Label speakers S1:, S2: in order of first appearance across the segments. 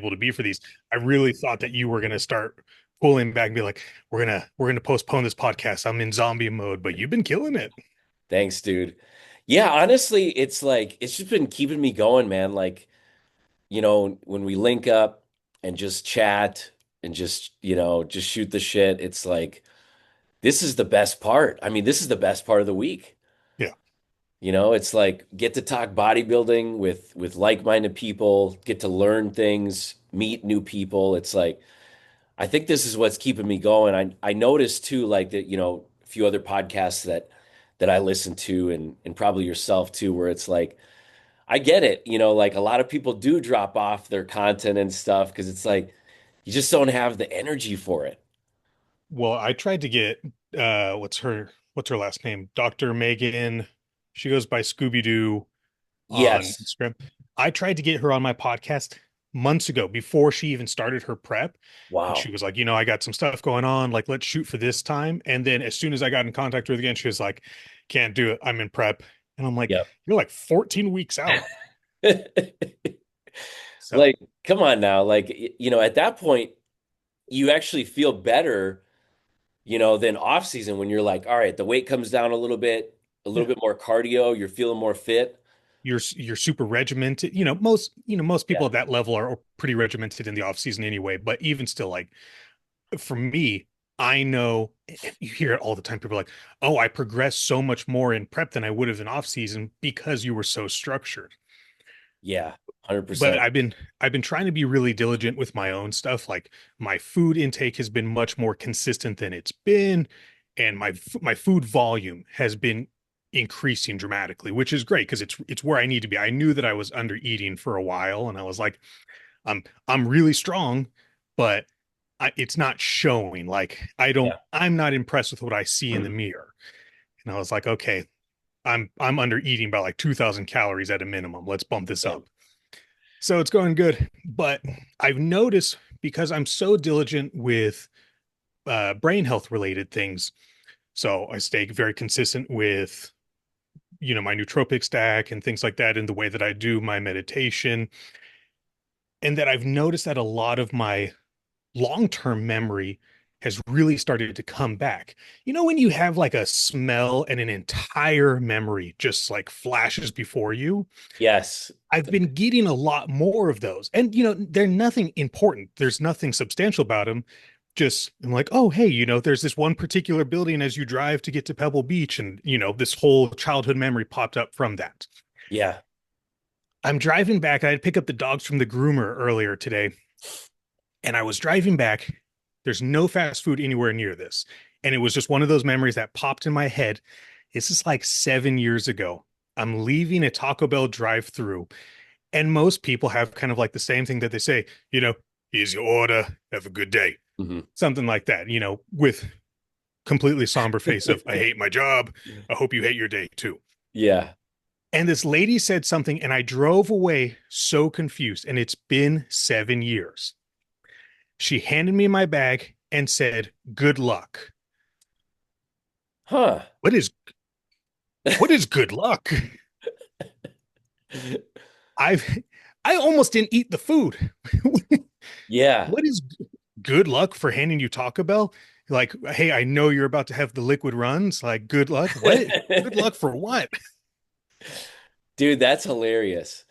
S1: able to be for these. I really thought that you were going to start pulling back and be like, we're gonna postpone this podcast. I'm in zombie mode, but you've been killing it.
S2: Thanks, dude. Yeah, honestly, it's like it's just been keeping me going, man. Like, when we link up and just chat and just, just shoot the shit, it's like this is the best part. I mean, this is the best part of the week.
S1: Yeah.
S2: It's like get to talk bodybuilding with like-minded people, get to learn things, meet new people. It's like I think this is what's keeping me going. I noticed too, like that, a few other podcasts that I listen to and probably yourself too, where it's like I get it, like a lot of people do drop off their content and stuff because it's like you just don't have the energy for it.
S1: Well, I tried to get what's her last name? Dr. Megan. She goes by Scooby Doo on
S2: Yes.
S1: Instagram. I tried to get her on my podcast months ago before she even started her prep. And she
S2: Wow.
S1: was like, I got some stuff going on. Like, let's shoot for this time. And then as soon as I got in contact with her again, she was like, can't do it. I'm in prep. And I'm like,
S2: Yep.
S1: you're like 14 weeks out. So
S2: Like, come on now. Like, at that point, you actually feel better, than off season when you're like, all right, the weight comes down a little
S1: yeah,
S2: bit more cardio, you're feeling more fit.
S1: you're super regimented. Most
S2: Yeah.
S1: people at that level are pretty regimented in the off season anyway. But even still, like for me, I know you hear it all the time. People are like, "Oh, I progressed so much more in prep than I would have in off season because you were so structured."
S2: Yeah.
S1: But
S2: 100%.
S1: I've been trying to be really diligent with my own stuff. Like my food intake has been much more consistent than it's been, and my food volume has been increasing dramatically, which is great because it's where I need to be. I knew that I was under eating for a while, and I was like, I'm really strong, but it's not showing. Like
S2: Yeah.
S1: I'm not impressed with what I see in the mirror. And I was like, okay, I'm under eating by like 2,000 calories at a minimum. Let's bump this
S2: Same.
S1: up. So it's going good. But I've noticed because I'm so diligent with brain health related things. So I stay very consistent with, my nootropic stack and things like that in the way that I do my meditation. And that I've noticed that a lot of my long-term memory has really started to come back. When you have like a smell and an entire memory just like flashes before you,
S2: Yes.
S1: I've been getting a lot more of those. And they're nothing important. There's nothing substantial about them. Just I'm like, oh, hey, there's this one particular building as you drive to get to Pebble Beach, and this whole childhood memory popped up from that.
S2: Yeah.
S1: I'm driving back. I had to pick up the dogs from the groomer earlier today, and I was driving back. There's no fast food anywhere near this. And it was just one of those memories that popped in my head. This is like 7 years ago. I'm leaving a Taco Bell drive through, and most people have kind of like the same thing that they say, here's your order. Have a good day.
S2: Mhm.
S1: Something like that, with completely somber face of, I hate my job. I hope you hate your day too.
S2: Yeah.
S1: And this lady said something, and I drove away so confused. And it's been 7 years. She handed me my bag and said, good luck.
S2: Huh.
S1: What is good luck? I've I almost didn't eat the food.
S2: Yeah.
S1: What is good luck for handing you Taco Bell? Like, hey, I know you're about to have the liquid runs. Like, good luck. What? Good luck for what?
S2: Dude, that's hilarious.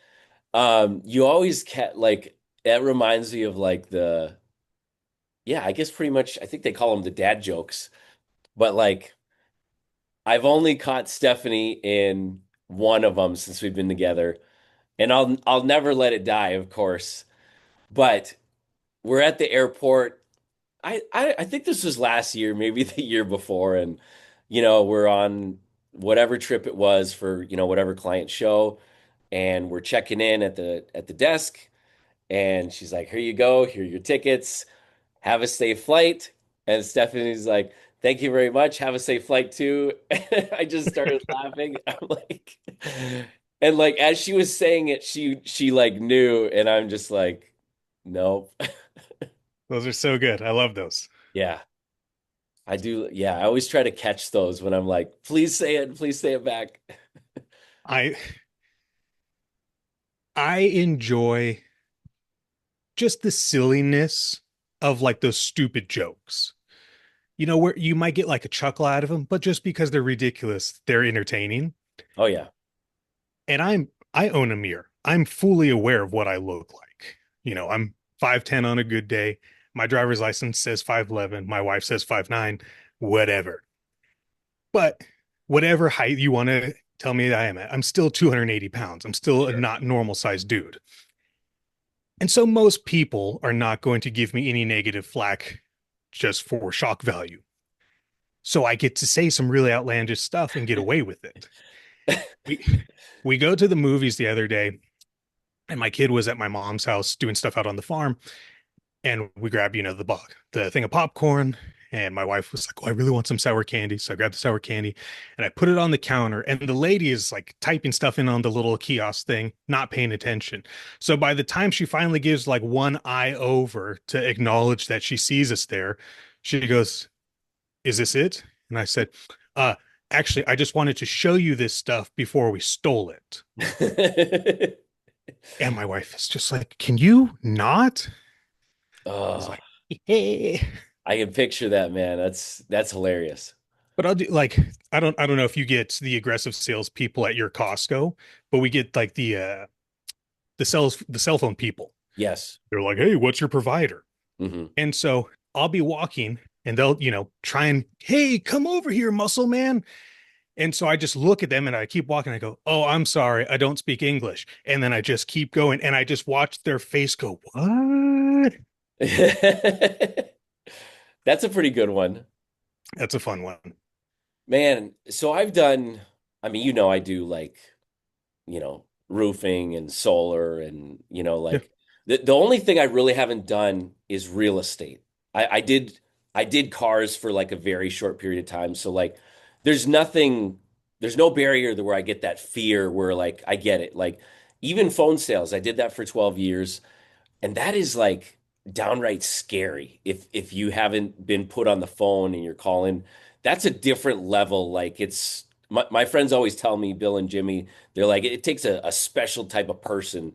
S2: You always like that reminds me of like yeah, I guess pretty much I think they call them the dad jokes. But like I've only caught Stephanie in one of them since we've been together, and I'll never let it die, of course. But we're at the airport. I think this was last year, maybe the year before, and we're on whatever trip it was for, whatever client show, and we're checking in at the desk, and she's like, "Here you go, here are your tickets. Have a safe flight." And Stephanie's like, "Thank you very much. Have a safe flight too." And I just started laughing. I'm like, and like as she was saying it, she like knew, and I'm just like, nope.
S1: Those are so good. I love those.
S2: Yeah, I do. Yeah, I always try to catch those when I'm like, please say it back.
S1: I I enjoy just the silliness of like those stupid jokes. You know, where you might get like a chuckle out of them, but just because they're ridiculous, they're entertaining.
S2: Oh yeah.
S1: And I own a mirror. I'm fully aware of what I look like. You know, I'm 5'10" on a good day. My driver's license says 5'11. My wife says 5'9", whatever. But whatever height you want to tell me that I am at, I'm still 280 pounds. I'm still a
S2: Sure.
S1: not normal sized dude. And so most people are not going to give me any negative flack just for shock value. So I get to say some really outlandish stuff and get away with it. We we go to the movies the other day, and my kid was at my mom's house doing stuff out on the farm, and we grabbed, the thing of popcorn. And my wife was like, "Oh, I really want some sour candy." So I grabbed the sour candy and I put it on the counter. And the lady is like typing stuff in on the little kiosk thing, not paying attention. So by the time she finally gives like one eye over to acknowledge that she sees us there, she goes, "Is this it?" And I said, uh, "Actually, I just wanted to show you this stuff before we stole it." And my wife is just like, "Can you not?" I was
S2: Oh,
S1: like, "Hey."
S2: I can picture that, man. That's hilarious.
S1: But I'll do like I don't know if you get the aggressive salespeople at your Costco, but we get like the cell phone people.
S2: Yes.
S1: They're like, "Hey, what's your provider?"
S2: Hmm.
S1: And so I'll be walking and they'll, try and, "Hey, come over here, muscle man." And so I just look at them and I keep walking. I go, "Oh, I'm sorry, I don't speak English." And then I just keep going and I just watch their face go, "What?"
S2: That's a pretty good one.
S1: That's a fun one.
S2: Man, so I've done, I mean, I do like, roofing and solar and,
S1: Yeah.
S2: like the only thing I really haven't done is real estate. I did cars for like a very short period of time. So like there's nothing, there's no barrier to where I get that fear where like I get it. Like even phone sales, I did that for 12 years. And that is like downright scary if you haven't been put on the phone and you're calling. That's a different level. Like it's my friends always tell me, Bill and Jimmy, they're like, it takes a special type of person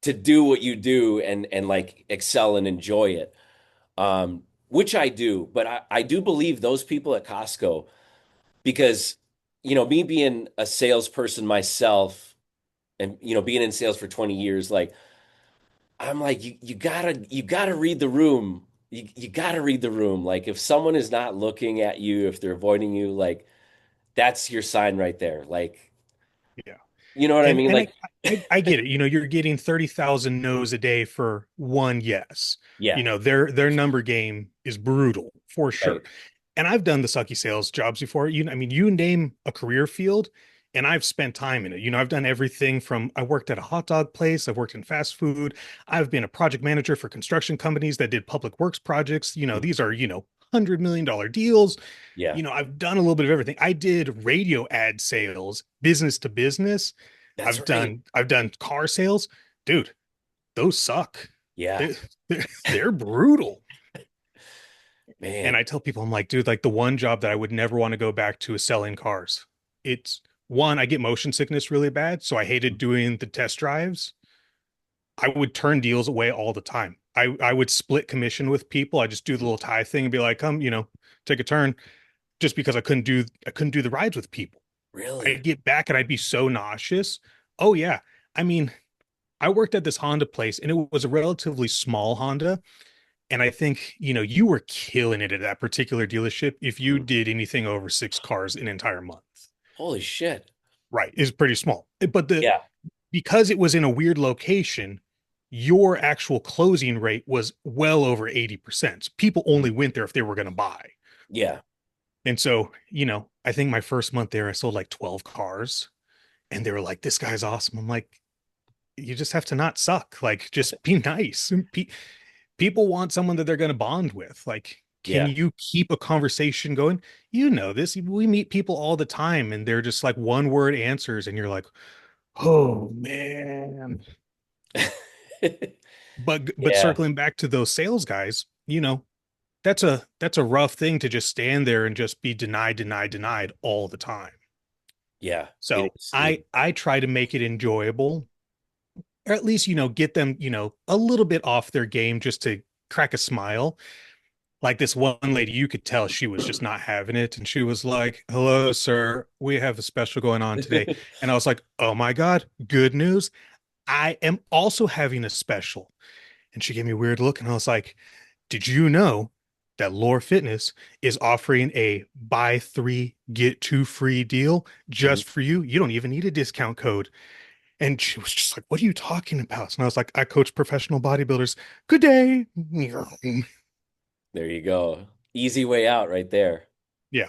S2: to do what you do and like excel and enjoy it. Which I do, but I do believe those people at Costco, because me being a salesperson myself and being in sales for 20 years, like I'm like, you gotta read the room. You gotta read the room. Like if someone is not looking at you, if they're avoiding you, like that's your sign right there. Like,
S1: Yeah.
S2: you know what I
S1: And
S2: mean?
S1: and
S2: Like,
S1: I get it. You're getting 30,000 no's a day for one yes.
S2: yeah,
S1: Their number game is brutal for sure.
S2: right.
S1: And I've done the sucky sales jobs before. I mean, you name a career field and I've spent time in it. I've done everything from I worked at a hot dog place, I've worked in fast food, I've been a project manager for construction companies that did public works projects. These are, $100 million deals.
S2: Yeah,
S1: I've done a little bit of everything. I did radio ad sales, business to business.
S2: that's
S1: I've
S2: right.
S1: done I've done car sales. Dude, those suck.
S2: Yeah,
S1: They, they're brutal. And
S2: man.
S1: I tell people, I'm like, dude, like the one job that I would never want to go back to is selling cars. It's one, I get motion sickness really bad, so I hated doing the test drives. I would turn deals away all the time. I would split commission with people. I just do the little tie thing and be like, come, take a turn, just because I couldn't do the rides with people.
S2: Really?
S1: I'd get back and I'd be so nauseous. Oh yeah. I mean, I worked at this Honda place and it was a relatively small Honda. And I think, you were killing it at that particular dealership if you
S2: Mhm.
S1: did anything over 6 cars an entire month.
S2: Holy shit.
S1: Right. Is pretty small. But
S2: Yeah,
S1: because it was in a weird location, your actual closing rate was well over 80%. People only went there if they were going to buy.
S2: yeah,
S1: And so, I think my first month there, I sold like 12 cars and they were like, "This guy's awesome." I'm like, you just have to not suck. Like, just be nice. People want someone that they're going to bond with. Like, can
S2: yeah,
S1: you keep a conversation going? This. We meet people all the time and they're just like one word answers. And you're like, "Oh, man." But
S2: yeah,
S1: circling back to those sales guys, that's a rough thing to just stand there and just be denied, denied, denied all the time.
S2: yeah. It
S1: So
S2: is.
S1: I try to make it enjoyable. or at least, get them, a little bit off their game just to crack a smile. Like this one lady, you could tell she was just not having it. And she was like, "Hello, sir. We have a special going on today." And I was like, "Oh my God, good news. I am also having a special." And she gave me a weird look. And I was like, "Did you know that Lore Fitness is offering a buy three, get two free deal
S2: Mhm.
S1: just for you? You don't even need a discount code." And she was just like, "What are you talking about?" And I was like, "I coach professional bodybuilders. Good day."
S2: There you go. Easy way out right there.
S1: Yeah.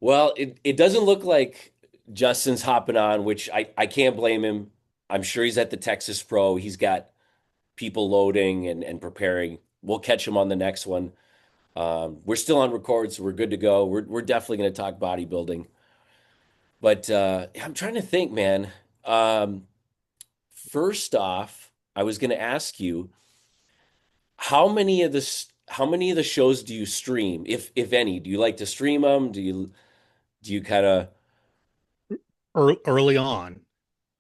S2: Well, it doesn't look like Justin's hopping on, which I can't blame him. I'm sure he's at the Texas Pro. He's got people loading and preparing. We'll catch him on the next one. We're still on record, so we're good to go. We're definitely going to talk bodybuilding. But I'm trying to think, man. Um, First off, I was going to ask you how many of the shows do you stream, if any? Do you like to stream them? Do you kind of
S1: Early on,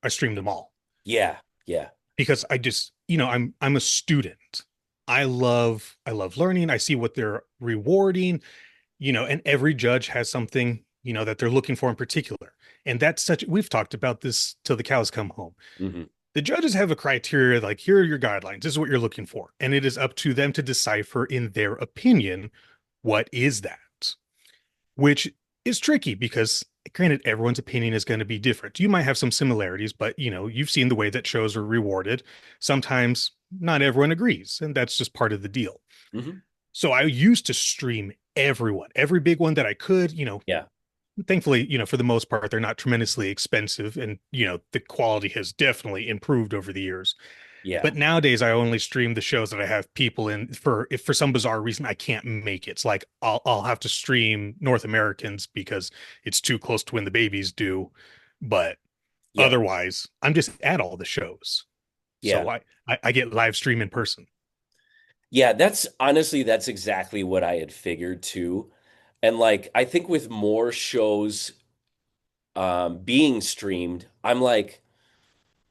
S1: I streamed them all
S2: yeah, yeah.
S1: because I just, I'm a student. I love learning. I see what they're rewarding, and every judge has something, that they're looking for in particular. And that's such we've talked about this till the cows come home.
S2: Hmm.
S1: The judges have a criteria like here are your guidelines. This is what you're looking for. And it is up to them to decipher in their opinion what is that, which is tricky because granted everyone's opinion is going to be different. You might have some similarities, but you've seen the way that shows are rewarded. Sometimes not everyone agrees, and that's just part of the deal.
S2: Hmm.
S1: So I used to stream everyone, every big one that I could.
S2: Yeah,
S1: Thankfully, for the most part, they're not tremendously expensive, and the quality has definitely improved over the years.
S2: yeah,
S1: But nowadays, I only stream the shows that I have people in for. If for some bizarre reason I can't make it, it's like I'll have to stream North Americans because it's too close to when the babies do. But
S2: yeah,
S1: otherwise, I'm just at all the shows,
S2: yeah.
S1: so I get live stream in person.
S2: Yeah, that's honestly, that's exactly what I had figured too. And like, I think with more shows being streamed, I'm like,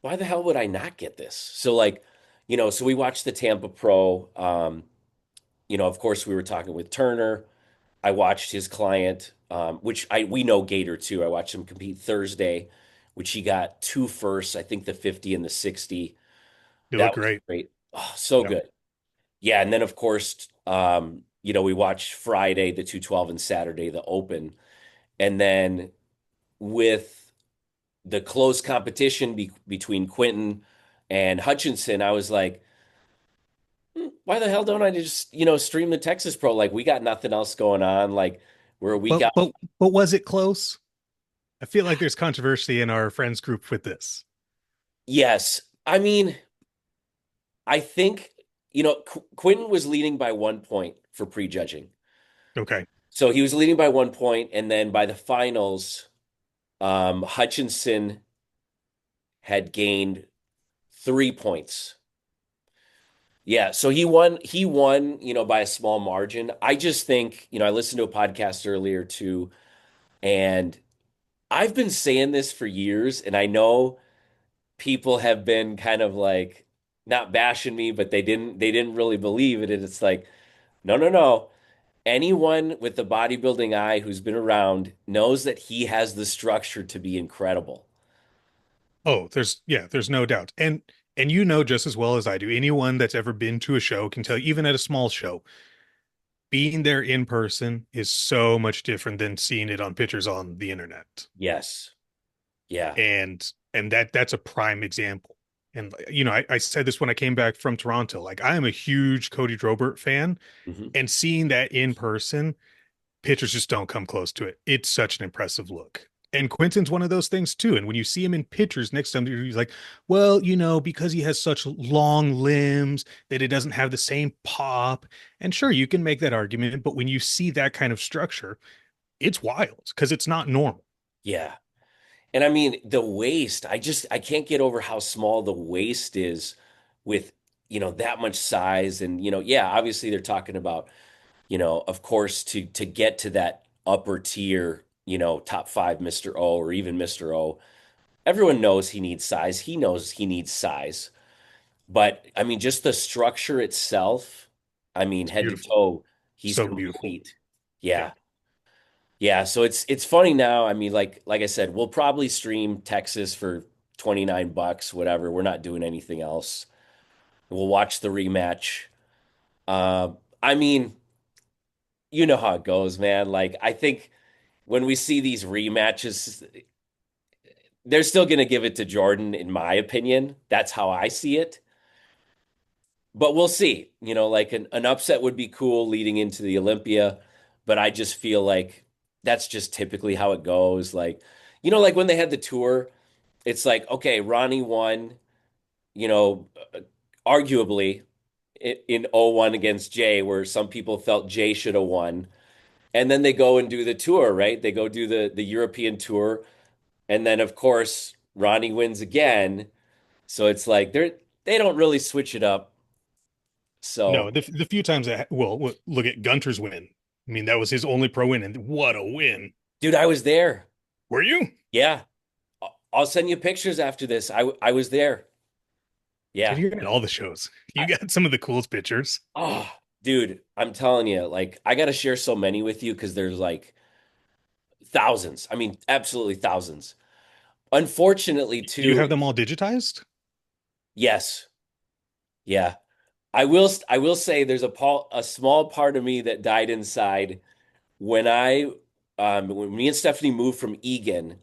S2: why the hell would I not get this? So like, so we watched the Tampa Pro. Of course, we were talking with Turner. I watched his client, which we know Gator too. I watched him compete Thursday, which he got two firsts, I think the 50 and the 60.
S1: You look
S2: That was
S1: great.
S2: great. Oh, so
S1: Yeah.
S2: good. Yeah, and then of course, we watched Friday the 212 and Saturday the Open, and then with the close competition between Quentin and Hutchinson, I was like, why the hell don't I just stream the Texas Pro? Like we got nothing else going on. Like we're a week
S1: But
S2: out.
S1: but but was it close? I feel like there's controversy in our friends group with this.
S2: Yes, I mean, I think Quentin was leading by 1 point for prejudging,
S1: Okay.
S2: so he was leading by 1 point, and then by the finals, Hutchinson had gained 3 points. Yeah, so he won, by a small margin. I just think, I listened to a podcast earlier too, and I've been saying this for years, and I know people have been kind of like not bashing me, but they didn't really believe it. And it's like, no, no, no. Anyone with the bodybuilding eye who's been around knows that he has the structure to be incredible.
S1: Oh, there's no doubt. And you know just as well as I do, anyone that's ever been to a show can tell you, even at a small show, being there in person is so much different than seeing it on pictures on the internet.
S2: Yes. Yeah.
S1: And that's a prime example. And I said this when I came back from Toronto. Like I am a huge Cody Drobert fan,
S2: Hmm.
S1: and seeing that in person, pictures just don't come close to it. It's such an impressive look. And Quentin's one of those things too. And when you see him in pictures next to him, he's like, well, because he has such long limbs that it doesn't have the same pop. And sure, you can make that argument, but when you see that kind of structure, it's wild because it's not normal.
S2: Yeah. And I mean, the waist, I can't get over how small the waist is with, that much size. And, yeah, obviously they're talking about, of course, to get to that upper tier, top five Mr. O or even Mr. O, everyone knows he needs size. He knows he needs size. But I mean, just the structure itself, I mean,
S1: It's
S2: head to
S1: beautiful.
S2: toe, he's
S1: So beautiful.
S2: complete.
S1: Yeah.
S2: Yeah. Yeah. So it's funny now. I mean, like I said, we'll probably stream Texas for 29 bucks, whatever. We're not doing anything else. We'll watch the rematch. Uh, I mean, you know how it goes, man. Like, I think when we see these rematches, they're still going to give it to Jordan, in my opinion. That's how I see it. But we'll see. Like an upset would be cool leading into the Olympia, but I just feel like that's just typically how it goes. Like, like when they had the tour, it's like, okay, Ronnie won, you know, arguably in 01 against Jay, where some people felt Jay should have won. And then they go and do the tour, right? They go do the European tour. And then of course, Ronnie wins again. So it's like they don't really switch it up.
S1: No,
S2: So,
S1: the few times well, look at Gunter's win. I mean, that was his only pro win, and what a win.
S2: dude, I was there.
S1: Were you?
S2: Yeah. I'll send you pictures after this. I was there.
S1: Dude,
S2: Yeah.
S1: you're at all the shows. You got some of the coolest pictures.
S2: Oh, dude, I'm telling you, like I got to share so many with you because there's like thousands. I mean, absolutely thousands. Unfortunately,
S1: Do you
S2: too,
S1: have them all digitized?
S2: yes. Yeah. I will say there's a small part of me that died inside when me and Stephanie moved from Egan.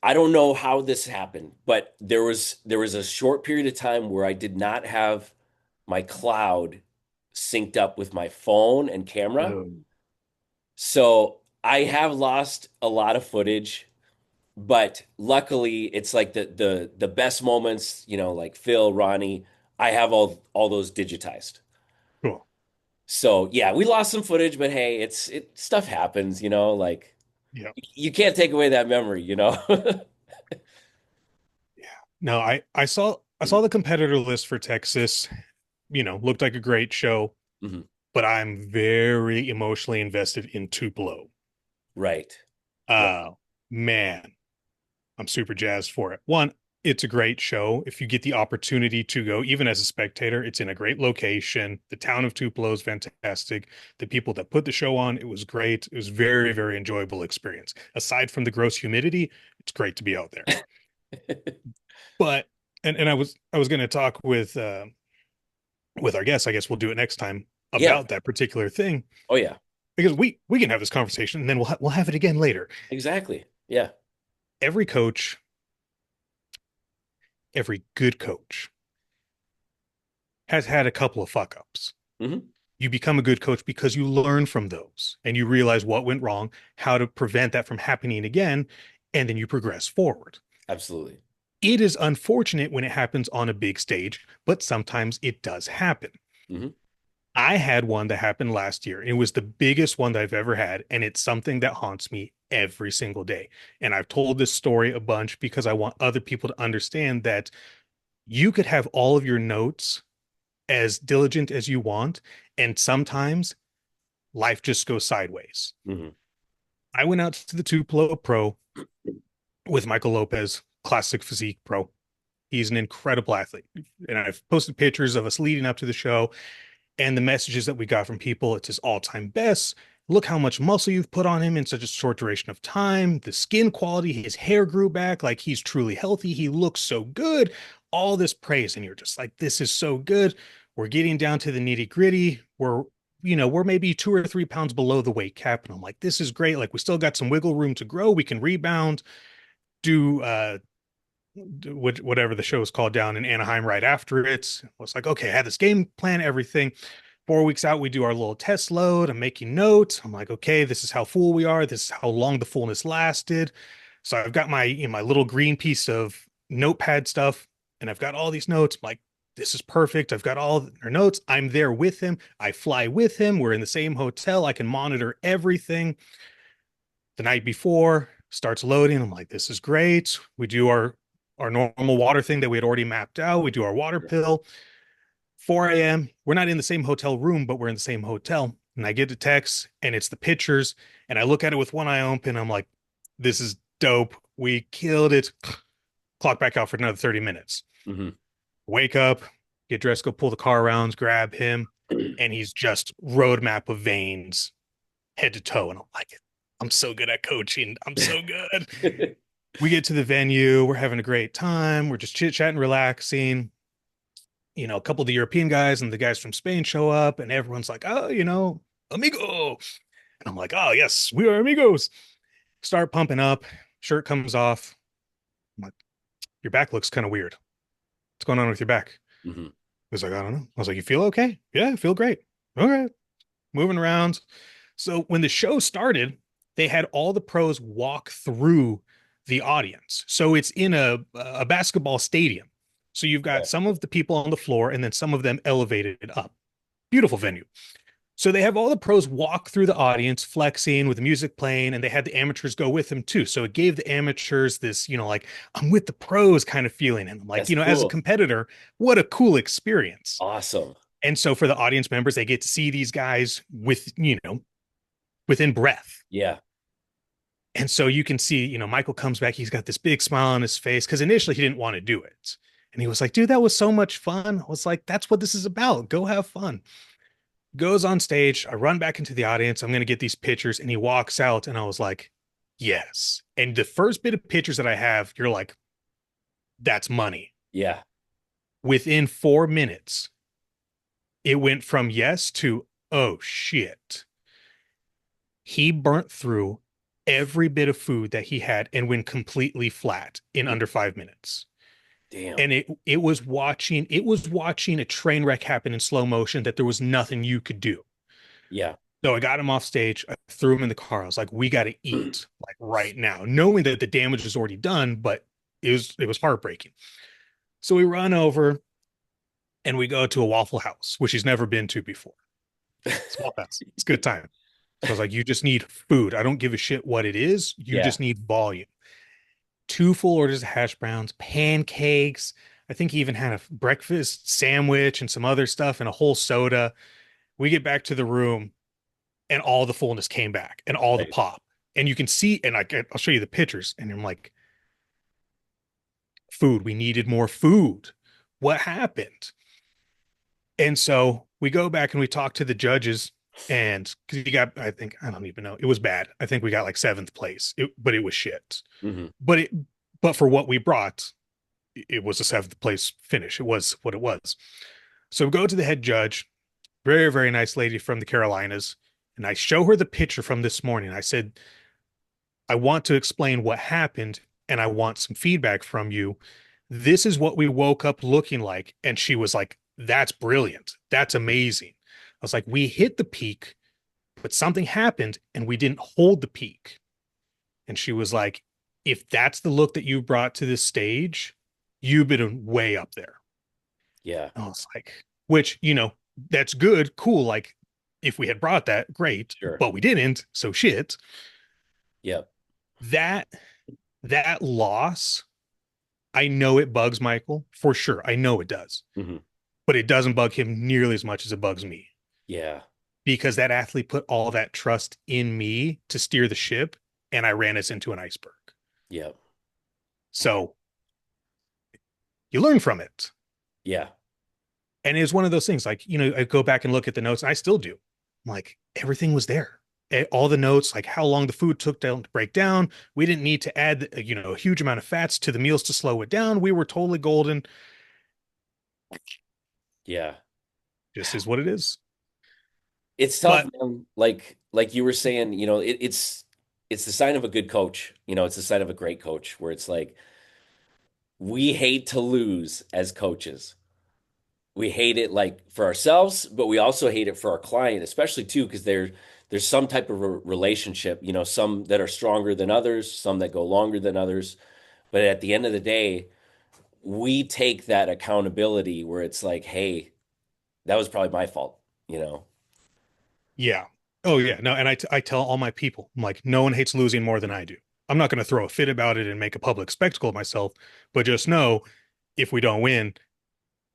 S2: I don't know how this happened, but there was a short period of time where I did not have my cloud synced up with my phone and camera.
S1: Oh,
S2: So I have lost a lot of footage, but luckily it's like the best moments, like Phil, Ronnie, I have all those digitized.
S1: cool.
S2: So yeah, we lost some footage, but hey, it stuff happens, like
S1: Yeah.
S2: you can't take away that memory.
S1: Yeah. No, I saw the competitor list for Texas, looked like a great show,
S2: Mhm.
S1: but I'm very emotionally invested in Tupelo.
S2: Right. Right.
S1: Uh man, I'm super jazzed for it. One, it's a great show. If you get the opportunity to go, even as a spectator, it's in a great location. The town of Tupelo is fantastic. The people that put the show on, it was great. It was very, very enjoyable experience. Aside from the gross humidity, it's great to be out there. But and I was going to talk with our guests. I guess we'll do it next time
S2: Yeah.
S1: about that particular thing
S2: Oh yeah.
S1: because we can have this conversation and then we'll have it again later.
S2: Exactly. Yeah.
S1: Every coach, every good coach has had a couple of fuck ups.
S2: Hmm.
S1: You become a good coach because you learn from those and you realize what went wrong, how to prevent that from happening again, and then you progress forward.
S2: Absolutely.
S1: It is unfortunate when it happens on a big stage, but sometimes it does happen.
S2: Hmm.
S1: I had one that happened last year. It was the biggest one that I've ever had, and it's something that haunts me every single day. And I've told this story a bunch because I want other people to understand that you could have all of your notes as diligent as you want, and sometimes life just goes sideways.
S2: Hmm.
S1: I went out to the Tupelo Pro with Michael Lopez, classic physique pro. He's an incredible athlete. And I've posted pictures of us leading up to the show and the messages that we got from people. It's his all-time best. Look how much muscle you've put on him in such a short duration of time. The skin quality, his hair grew back like he's truly healthy. He looks so good. All this praise. And you're just like, this is so good. We're getting down to the nitty gritty. We're maybe 2 or 3 pounds below the weight cap. And I'm like, this is great. Like, we still got some wiggle room to grow. We can rebound, do whatever the show is called down in Anaheim right after it. I was like, okay, I had this game plan, everything. 4 weeks out, we do our little test load. I'm making notes. I'm like, okay, this is how full we are. This is how long the fullness lasted. So I've got my little green piece of notepad stuff, and I've got all these notes. I'm like, this is perfect. I've got all our notes. I'm there with him. I fly with him. We're in the same hotel. I can monitor everything. The night before starts loading. I'm like, this is great. We do our normal water thing that we had already mapped out. We do our water pill. 4 a.m. We're not in the same hotel room, but we're in the same hotel. And I get a text and it's the pictures. And I look at it with one eye open. I'm like, this is dope. We killed it. Clock back out for another 30 minutes.
S2: Hmm.
S1: Wake up, get dressed, go pull the car around, grab him, and he's just roadmap of veins, head to toe. And I'm like, I'm so good at coaching. I'm so good. We get to the venue, we're having a great time, we're just chit-chatting, relaxing. A couple of the European guys and the guys from Spain show up, and everyone's like, oh, amigo. And I'm like, oh yes, we are amigos. Start pumping up, shirt comes off. I'm like, your back looks kind of weird. What's going on with your back?
S2: Hmm.
S1: He was like, I don't know. I was like, you feel okay? Yeah, I feel great. Okay. Moving around. So when the show started, they had all the pros walk through the audience. So it's in a basketball stadium. So you've got
S2: Yeah,
S1: some of the people on the floor and then some of them elevated up. Beautiful venue. So they have all the pros walk through the audience, flexing with the music playing, and they had the amateurs go with them too. So it gave the amateurs this, like, I'm with the pros kind of feeling. And I'm like,
S2: that's
S1: as a
S2: cool.
S1: competitor, what a cool experience.
S2: Awesome.
S1: And so for the audience members, they get to see these guys within breath.
S2: Yeah.
S1: And so you can see, Michael comes back, he's got this big smile on his face because initially he didn't want to do it. And he was like, dude, that was so much fun. I was like, that's what this is about. Go have fun. Goes on stage. I run back into the audience. I'm going to get these pictures. And he walks out. And I was like, yes. And the first bit of pictures that I have, you're like, that's money.
S2: Yeah.
S1: Within 4 minutes, it went from yes to, oh shit. He burnt through every bit of food that he had and went completely flat in under 5 minutes.
S2: Damn.
S1: And it was watching a train wreck happen in slow motion that there was nothing you could do.
S2: Yeah.
S1: So I got him off stage. I threw him in the car. I was like, we got to eat like right now, knowing that the damage was already done, but it was heartbreaking. So we run over and we go to a Waffle House, which he's never been to before. Small house. It's a good time. So I was like, you just need food. I don't give a shit what it is. You
S2: Yeah.
S1: just need volume. Two full orders of hash browns, pancakes. I think he even had a breakfast sandwich and some other stuff and a whole soda. We get back to the room and all the fullness came back and all the
S2: Nice.
S1: pop. And you can see, and I'll show you the pictures. And I'm like, food. We needed more food. What happened? And so we go back and we talk to the judges, and because you got, I think, I don't even know, it was bad. I think we got like seventh place, but it was shit.
S2: Hmm.
S1: But it, but for what we brought, it was a seventh place finish. It was what it was. So we go to the head judge, very, very nice lady from the Carolinas, and I show her the picture from this morning. I said, I want to explain what happened and I want some feedback from you. This is what we woke up looking like. And she was like, that's brilliant. That's amazing. I was like, we hit the peak, but something happened and we didn't hold the peak. And she was like, if that's the look that you brought to this stage, you've been way up there.
S2: Yeah.
S1: I was like, which, that's good, cool. Like, if we had brought that, great,
S2: Sure.
S1: but we didn't. So shit.
S2: Yep.
S1: That that loss, I know it bugs Michael for sure. I know it does,
S2: Hmm.
S1: but it doesn't bug him nearly as much as it bugs me
S2: Yeah.
S1: because that athlete put all that trust in me to steer the ship, and I ran us into an iceberg.
S2: Yep.
S1: So you learn from it.
S2: Yeah.
S1: And it's one of those things like, I go back and look at the notes, and I still do. I'm like, everything was there. All the notes, like how long the food took to break down. We didn't need to add, a huge amount of fats to the meals to slow it down. We were totally golden.
S2: Yeah.
S1: Just is what it is.
S2: It's tough,
S1: But
S2: man. Like you were saying, it's the sign of a good coach. It's the sign of a great coach where it's like we hate to lose as coaches. We hate it like for ourselves, but we also hate it for our client, especially too, because there's some type of relationship, some that are stronger than others, some that go longer than others. But at the end of the day, we take that accountability where it's like, hey, that was probably my fault, you know?
S1: yeah. Oh yeah. No, and I tell all my people, I'm like, no one hates losing more than I do. I'm not going to throw a fit about it and make a public spectacle of myself, but just know if we don't win,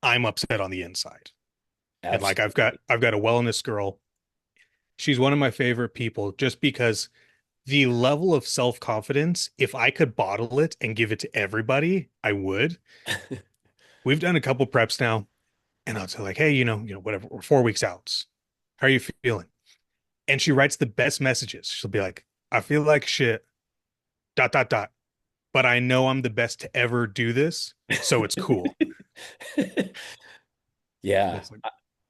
S1: I'm upset on the inside. And like I've got
S2: Absolutely.
S1: I've got a wellness girl. She's one of my favorite people just because the level of self-confidence, if I could bottle it and give it to everybody, I would. We've done a couple preps now, and I'll say like, hey, whatever, we're 4 weeks out. How are you feeling? And she writes the best messages. She'll be like, I feel like shit, dot, dot, dot. But I know I'm the best to ever do this, so it's cool.
S2: Yeah.
S1: It's like,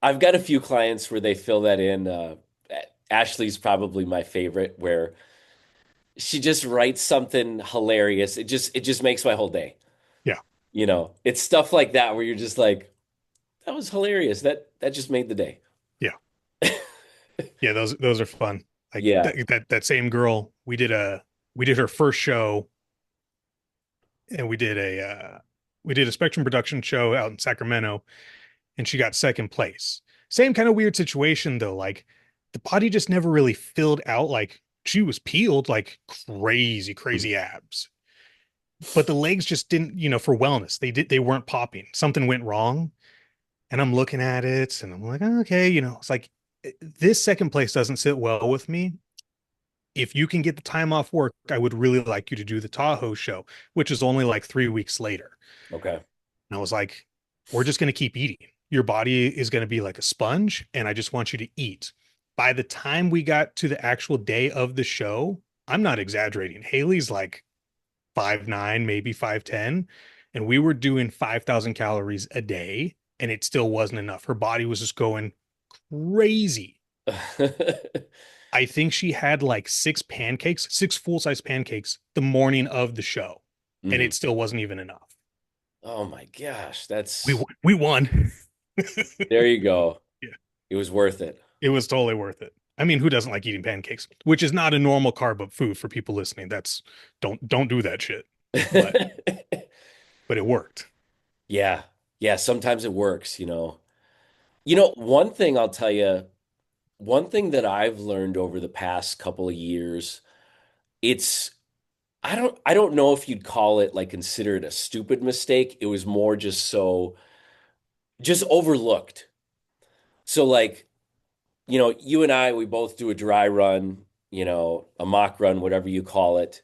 S2: I've got a few clients where they fill that in. Ashley's probably my favorite, where she just writes something hilarious. It just makes my whole day.
S1: yeah,
S2: It's stuff like that where you're just like, that was hilarious. That just made the day.
S1: yeah, yeah. Those are fun. Like
S2: Yeah.
S1: that same girl, we did her first show, and we did a Spectrum production show out in Sacramento, and she got second place. Same kind of weird situation though. Like the body just never really filled out. Like she was peeled like crazy, crazy abs, but the legs just didn't, for wellness. They weren't popping. Something went wrong. And I'm looking at it and I'm like, okay, it's like this second place doesn't sit well with me. If you can get the time off work, I would really like you to do the Tahoe show, which is only like 3 weeks later.
S2: Okay.
S1: And I was like, we're just going to keep eating. Your body is going to be like a sponge, and I just want you to eat. By the time we got to the actual day of the show, I'm not exaggerating. Haley's like 5'9", maybe 5'10", and we were doing 5,000 calories a day, and it still wasn't enough. Her body was just going crazy. I think she had like six full-size pancakes the morning of the show, and
S2: Mhm.
S1: it still wasn't even enough.
S2: Oh my gosh,
S1: We won.
S2: there you go.
S1: Yeah,
S2: It was worth it.
S1: it was totally worth it. I mean, who doesn't like eating pancakes? Which is not a normal carb of food for people listening. That's don't do that shit. But it worked.
S2: Yeah. Yeah, sometimes it works. One thing I'll tell you, one thing that I've learned over the past couple of years, it's I don't know if you'd call it like considered a stupid mistake. It was more just overlooked. So like, you and I, we both do a dry run, a mock run, whatever you call it.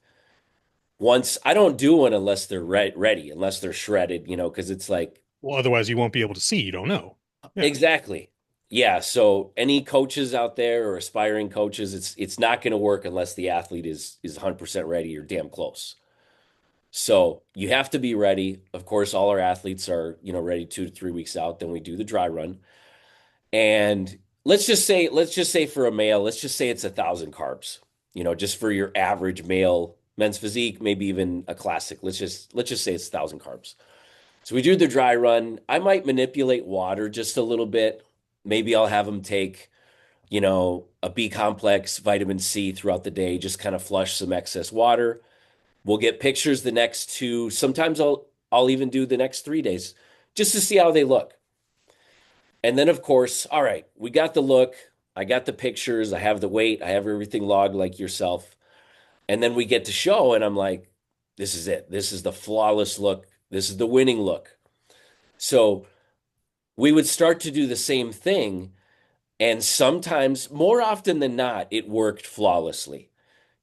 S2: Once I don't do one unless they're ready, unless they're shredded, because it's like
S1: Well, otherwise you won't be able to see. You don't know. Yeah.
S2: exactly. Yeah, so any coaches out there or aspiring coaches, it's not going to work unless the athlete is 100% ready or damn close. So you have to be ready. Of course, all our athletes are, ready 2 to 3 weeks out. Then we do the dry run. And let's just say for a male, let's just say it's 1,000 carbs, just for your average male men's physique, maybe even a classic. Let's just say it's 1,000 carbs. So we do the dry run. I might manipulate water just a little bit. Maybe I'll have them take, a B complex, vitamin C throughout the day, just kind of flush some excess water. We'll get pictures the next two. Sometimes I'll even do the next 3 days just to see how they look. And then of course, all right, we got the look, I got the pictures, I have the weight, I have everything logged like yourself. And then we get to show and I'm like, this is it. This is the flawless look. This is the winning look. So we would start to do the same thing. And sometimes, more often than not, it worked flawlessly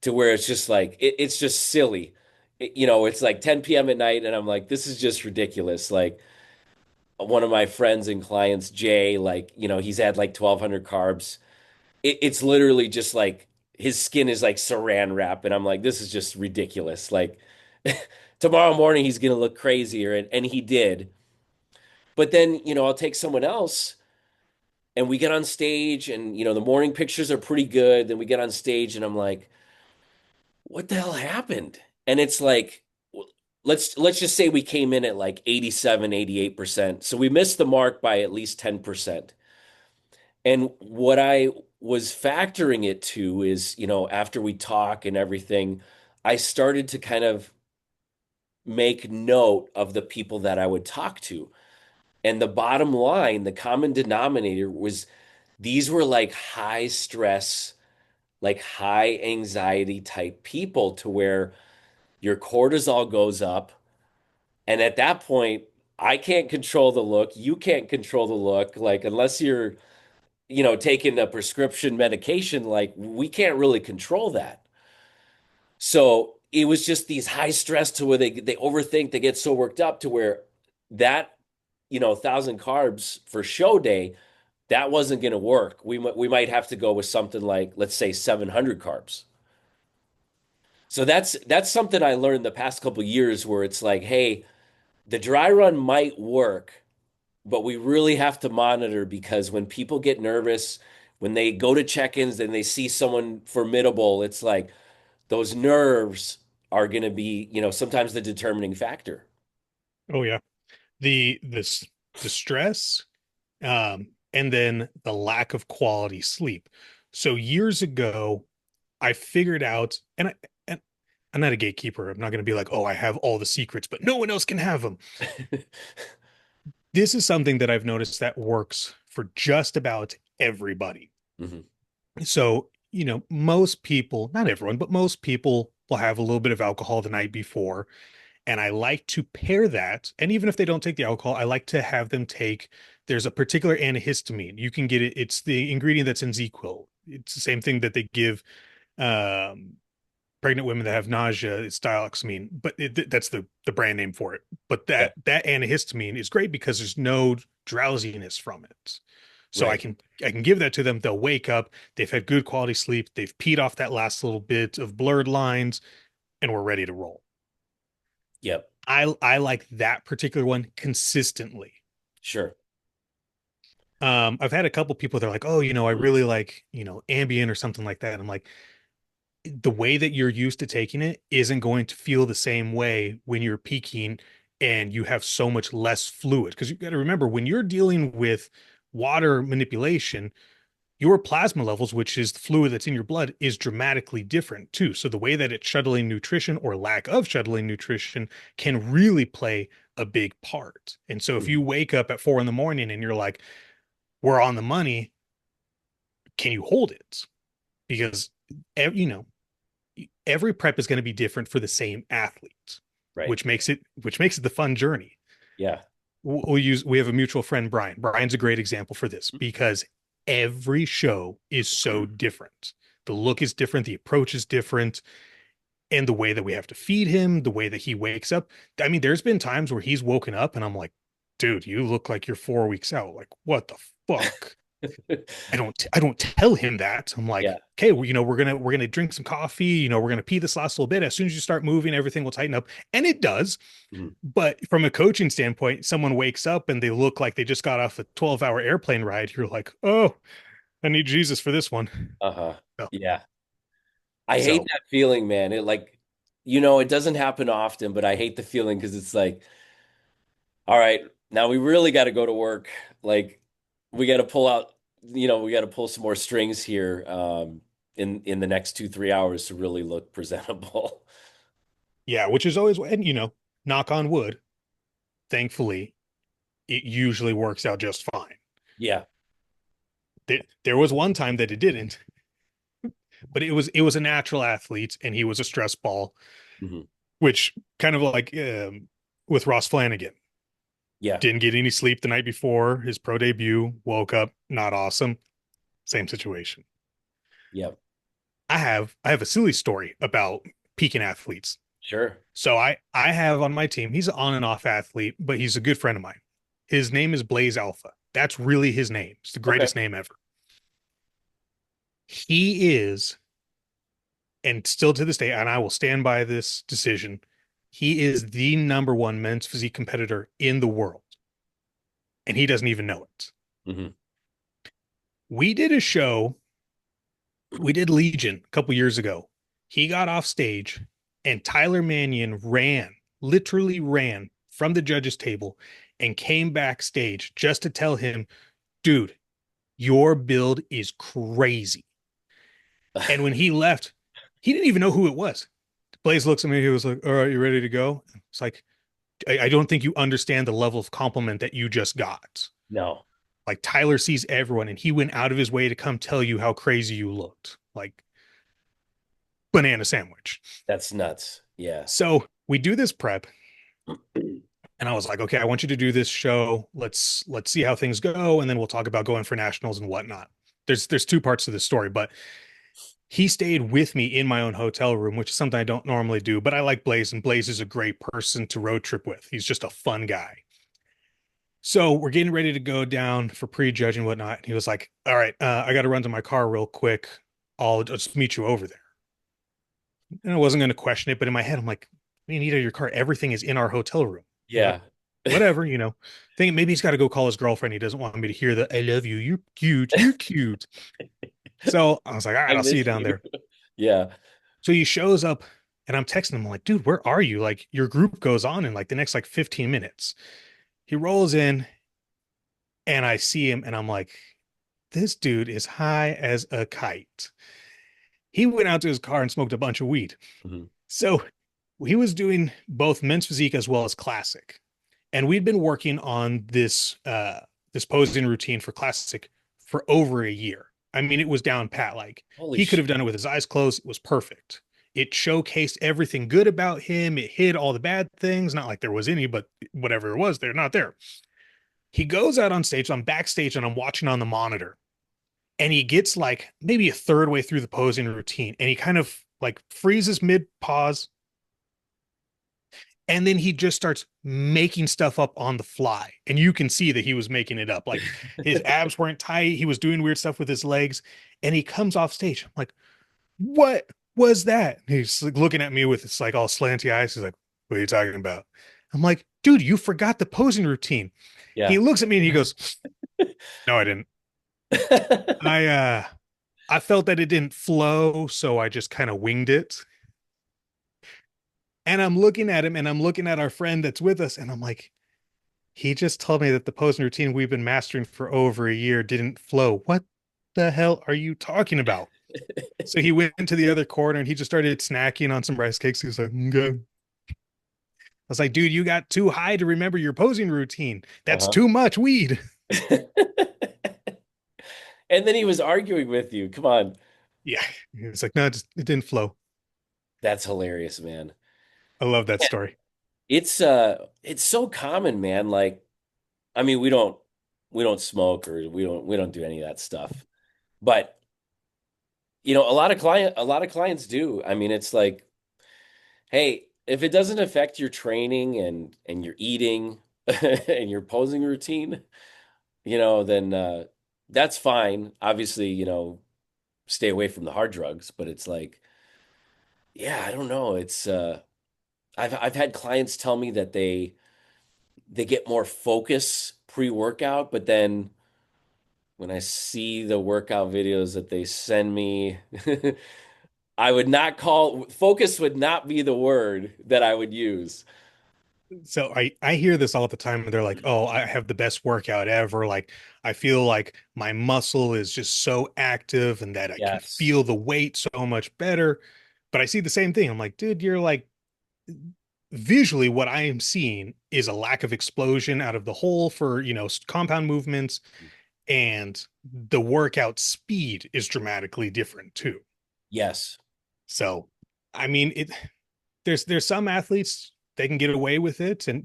S2: to where it's just like, it's just silly. It's like 10 p.m. at night, and I'm like, this is just ridiculous. Like, one of my friends and clients, Jay, like, he's had like 1,200 carbs. It's literally just like his skin is like saran wrap. And I'm like, this is just ridiculous. Like, tomorrow morning, he's going to look crazier. And he did. But then, I'll take someone else and we get on stage and the morning pictures are pretty good. Then we get on stage and I'm like, what the hell happened? And it's like, let's just say we came in at like 87, 88%. So we missed the mark by at least 10%. And what I was factoring it to is, after we talk and everything, I started to kind of make note of the people that I would talk to. And the bottom line, the common denominator was these were like high stress, like high anxiety type people to where your cortisol goes up. And at that point, I can't control the look. You can't control the look. Like, unless you're, taking a prescription medication, like, we can't really control that. So it was just these high stress to where they overthink, they get so worked up to where that, 1,000 carbs for show day, that wasn't going to work. We might have to go with something like, let's say, 700 carbs. So that's something I learned the past couple years where it's like, hey, the dry run might work, but we really have to monitor because when people get nervous, when they go to check-ins and they see someone formidable, it's like those nerves are going to be, sometimes the determining factor.
S1: Oh yeah. The stress, and then the lack of quality sleep. So years ago, I figured out, and I'm not a gatekeeper. I'm not going to be like, oh, I have all the secrets, but no one else can have them. This is something that I've noticed that works for just about everybody.
S2: Hmm.
S1: So, most people, not everyone, but most people will have a little bit of alcohol the night before. And I like to pair that. And even if they don't take the alcohol, I like to have them take, there's a particular antihistamine. You can get it. It's the ingredient that's in ZzzQuil. It's the same thing that they give um, pregnant women that have nausea. It's diloxamine, but that's the brand name for it. But
S2: Yeah,
S1: that antihistamine is great because there's no drowsiness from it. So I
S2: right.
S1: can I can give that to them. They'll wake up. They've had good quality sleep. They've peed off that last little bit of blurred lines, and we're ready to roll.
S2: Yep.
S1: I like that particular one consistently.
S2: Sure.
S1: I've had a couple people that are like, oh, I really like, Ambien or something like that. I'm like, the way that you're used to taking it isn't going to feel the same way when you're peaking and you have so much less fluid. Because you got to remember when you're dealing with water manipulation, your plasma levels, which is the fluid that's in your blood, is dramatically different too. So the way that it's shuttling nutrition or lack of shuttling nutrition can really play a big part. And so if
S2: Mhm.
S1: you wake up at 4 in the morning and you're like, we're on the money, can you hold it? Because every prep is going to be different for the same athlete,
S2: Right.
S1: which makes it the fun journey.
S2: Yeah.
S1: We have a mutual friend, Brian. Brian's a great example for this because every show is so different. The look is different, the approach is different, and the way that we have to feed him, the way that he wakes up. I mean, there's been times where he's woken up and I'm like, dude, you look like you're 4 weeks out. Like, what the fuck? I don't tell him that. I'm like,
S2: Yeah.
S1: okay, well, we're gonna drink some coffee, we're gonna pee this last little bit. As soon as you start moving, everything will tighten up. And it does.
S2: Mhm.
S1: But from a coaching standpoint, someone wakes up and they look like they just got off a 12-hour airplane ride. You're like, oh, I need Jesus for this one.
S2: Uh-huh.
S1: So,
S2: Yeah. I hate
S1: so
S2: that feeling, man. It doesn't happen often, but I hate the feeling because it's like, all right, now we really got to go to work. Like, we got to pull out, we got to pull some more strings here, in the next 2, 3 hours to really look presentable.
S1: yeah, which is always, and knock on wood, thankfully, it usually works out just fine.
S2: Yeah.
S1: There was one time that it didn't, but it was a natural athlete and he was a stress ball,
S2: Hmm.
S1: which kind of like with Ross Flanagan.
S2: Yeah.
S1: Didn't get any sleep the night before his pro debut, woke up not awesome. Same situation.
S2: Yeah.
S1: I have a silly story about peaking athletes.
S2: Sure.
S1: So I have on my team, he's an on and off athlete, but he's a good friend of mine. His name is Blaze Alpha. That's really his name. It's the
S2: Okay.
S1: greatest name ever. He is, and still to this day, and I will stand by this decision, he is the number one men's physique competitor in the world. And he doesn't even know it.
S2: Hmm.
S1: We did a show, we did Legion a couple years ago. He got off stage and Tyler Mannion literally ran from the judges table and came backstage just to tell him, dude, your build is crazy. And when he left, he didn't even know who it was. Blaze looks at me. He was like, all right, you ready to go? It's like, I don't think you understand the level of compliment that you just got.
S2: No,
S1: Like Tyler sees everyone and he went out of his way to come tell you how crazy you looked. Like banana sandwich.
S2: that's nuts. Yeah.
S1: So we do this prep and I was like, okay, I want you to do this show. Let's see how things go. And then we'll talk about going for nationals and whatnot. There's two parts to this story, but he stayed with me in my own hotel room, which is something I don't normally do, but I like Blaze, and Blaze is a great person to road trip with. He's just a fun guy. So we're getting ready to go down for prejudge and whatnot. And he was like, "All right, I got to run to my car real quick. I'll just meet you over there." And I wasn't going to question it, but in my head, I'm like, "We need your car. Everything is in our hotel room." But
S2: Yeah.
S1: whatever, Thinking maybe he's got to go call his girlfriend. He doesn't want me to hear the "I love you. You're cute. You're cute." So I was like, "All right,
S2: I
S1: I'll see you
S2: miss
S1: down
S2: you.
S1: there."
S2: Yeah.
S1: So he shows up, and I'm texting him, I'm like, "Dude, where are you? Like, your group goes on in like the next like 15 minutes." He rolls in, and I see him, and I'm like, "This dude is high as a kite." He went out to his car and smoked a bunch of weed.
S2: Mhm.
S1: So he was doing both men's physique as well as classic. And we'd been working on this posing routine for classic for over a year. I mean, it was down pat. Like
S2: Holy
S1: he could
S2: shit.
S1: have done it with his eyes closed. It was perfect. It showcased everything good about him. It hid all the bad things. Not like there was any, but whatever it was, they're not there. He goes out on stage. I'm backstage and I'm watching on the monitor. And he gets like maybe a third way through the posing routine. And he kind of like freezes mid pause, and then he just starts making stuff up on the fly, and you can see that he was making it up. Like his abs weren't tight, he was doing weird stuff with his legs, and he comes off stage. I'm like, what was that? And he's like looking at me with it's like all slanty eyes. He's like, what are you talking about? I'm like, dude, you forgot the posing routine. He
S2: Yeah.
S1: looks at me and he goes, no, I didn't. I felt that it didn't flow, so I just kind of winged it. And I'm looking at him and I'm looking at our friend that's with us, and I'm like, he just told me that the posing routine we've been mastering for over a year didn't flow. What the hell are you talking about? So he went into the other corner and he just started snacking on some rice cakes. He was like, okay. I was like, dude, you got too high to remember your posing routine. That's
S2: Uh-huh.
S1: too much weed.
S2: And then he was arguing with you. Come on.
S1: Yeah. It's like, no, it didn't flow.
S2: That's hilarious, man.
S1: I love that
S2: Yeah,
S1: story.
S2: it's so common, man. Like, I mean, we don't smoke or we don't do any of that stuff. But, a lot of clients do. I mean, it's like, hey, if it doesn't affect your training and your eating and your posing routine, then that's fine. Obviously, stay away from the hard drugs, but it's like, yeah, I don't know. I've had clients tell me that they get more focus pre-workout, but then when I see the workout videos that they send me, I would not call focus would not be the word that I would use.
S1: So I hear this all the time, and they're like, "Oh, I have the best workout ever. Like I feel like my muscle is just so active and that I can
S2: Yes.
S1: feel the weight so much better." But I see the same thing. I'm like, "Dude, you're like visually what I am seeing is a lack of explosion out of the hole for, compound movements, and the workout speed is dramatically different too."
S2: Yes.
S1: So, I mean, there's some athletes they can get away with it, and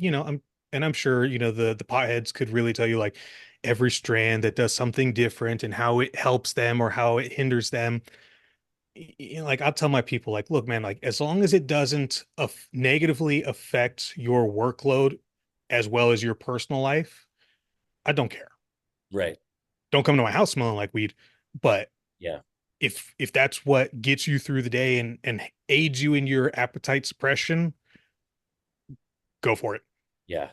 S1: I'm sure the potheads could really tell you like every strand that does something different and how it helps them or how it hinders them. Like I'll tell my people like, look, man, like as long as it doesn't negatively affect your workload as well as your personal life, I don't care.
S2: Right.
S1: Don't come to my house smelling like weed, but
S2: Yeah.
S1: if that's what gets you through the day and aids you in your appetite suppression, go for it.
S2: Yeah.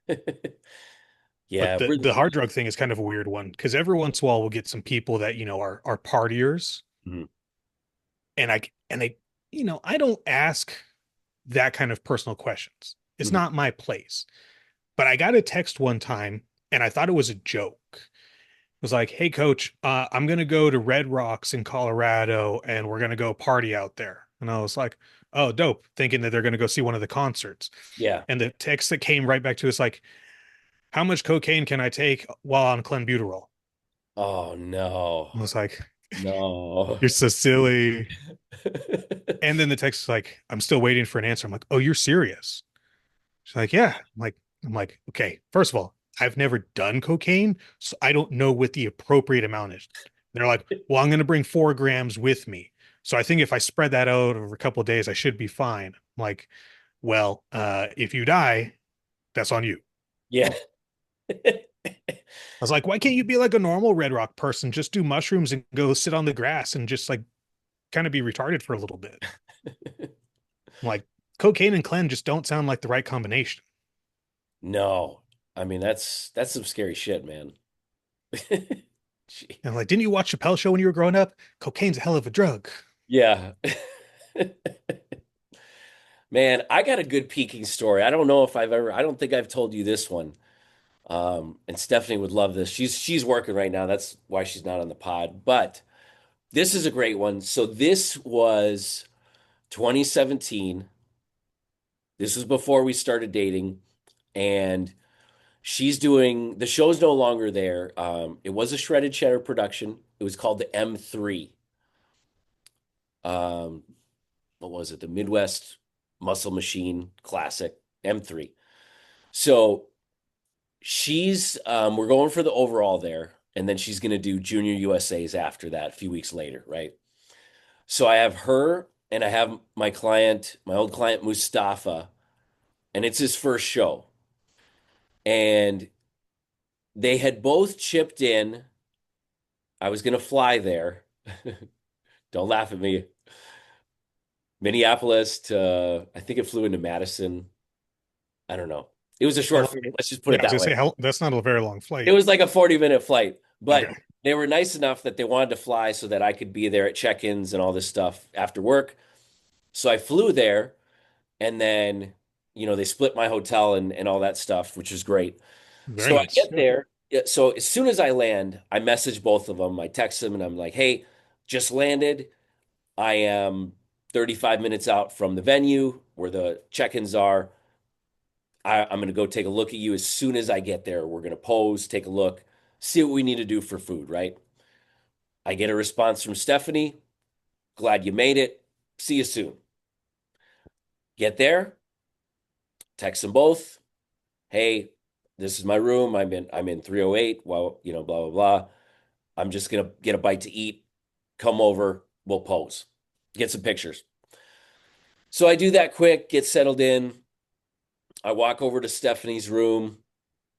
S1: But
S2: Yeah.
S1: the hard drug thing is kind of a weird one because every once in a while we'll get some people that are partiers,
S2: Mhm.
S1: and I don't ask that kind of personal questions. It's
S2: Mhm.
S1: not my place. But I got a text one time and I thought it was a joke. It was like, "Hey coach, I'm gonna go to Red Rocks in Colorado and we're gonna go party out there." And I was like, "Oh, dope," thinking that they're gonna go see one of the concerts.
S2: Yeah.
S1: And the text that came right back to us like, "How much cocaine can I take while on clenbuterol?"
S2: Oh no.
S1: I was like,
S2: No.
S1: "You're so silly." And then the text is like, "I'm still waiting for an answer." I'm like, "Oh, you're serious?" She's like, "Yeah." I'm like, okay, first of all, I've never done cocaine, so I don't know what the appropriate amount is. They're like, "Well, I'm going to bring 4 grams with me." So I think if I spread that out over a couple of days, I should be fine. Like, well, if you die, that's on you.
S2: Yeah.
S1: I was like, why can't you be like a normal Red Rock person? Just do mushrooms and go sit on the grass and just like kind of be retarded for a little bit. Like cocaine and clen just don't sound like the right combination.
S2: No. I mean, that's some scary shit, man. Gee.
S1: And like, didn't you watch Chappelle Show when you were growing up? Cocaine's a hell of a drug.
S2: Yeah. Man, I got a good peaking story. I don't think I've told you this one. And Stephanie would love this. She's working right now. That's why she's not on the pod. But this is a great one. So this was 2017. This was before we started dating, and she's doing the show's no longer there. It was a Shredded Cheddar production. It was called the M3. Um, what was it? The Midwest Muscle Machine Classic M3. So we're going for the overall there, and then she's going to do Junior USA's after that a few weeks later, right? So I have her and I have my old client Mustafa, and it's his first show. And they had both chipped in. I was going to fly there. Don't laugh at me. Minneapolis to, I think it flew into Madison. I don't know. It was a
S1: How
S2: short
S1: long?
S2: flight. Let's just put
S1: Yeah,
S2: it
S1: I was
S2: that
S1: gonna
S2: way.
S1: say hell, that's not a very long
S2: It
S1: flight.
S2: was like a 40-minute flight, but
S1: Okay,
S2: they were nice enough that they wanted to fly so that I could be there at check-ins and all this stuff after work. So I flew there, and then, they split my hotel and all that stuff, which was great.
S1: very
S2: So I
S1: nice.
S2: get there. Yeah, so as soon as I land, I message both of them. I text them and I'm like, hey, just landed. I am 35 minutes out from the venue where the check-ins are. I'm going to go take a look at you as soon as I get there. We're going to pose, take a look, see what we need to do for food, right? I get a response from Stephanie. Glad you made it. See you soon. Get there, text them both. Hey, this is my room. I'm in 308. Well, blah blah blah. I'm just gonna get a bite to eat. Come over. We'll pose. Get some pictures. So I do that quick, get settled in. I walk over to Stephanie's room,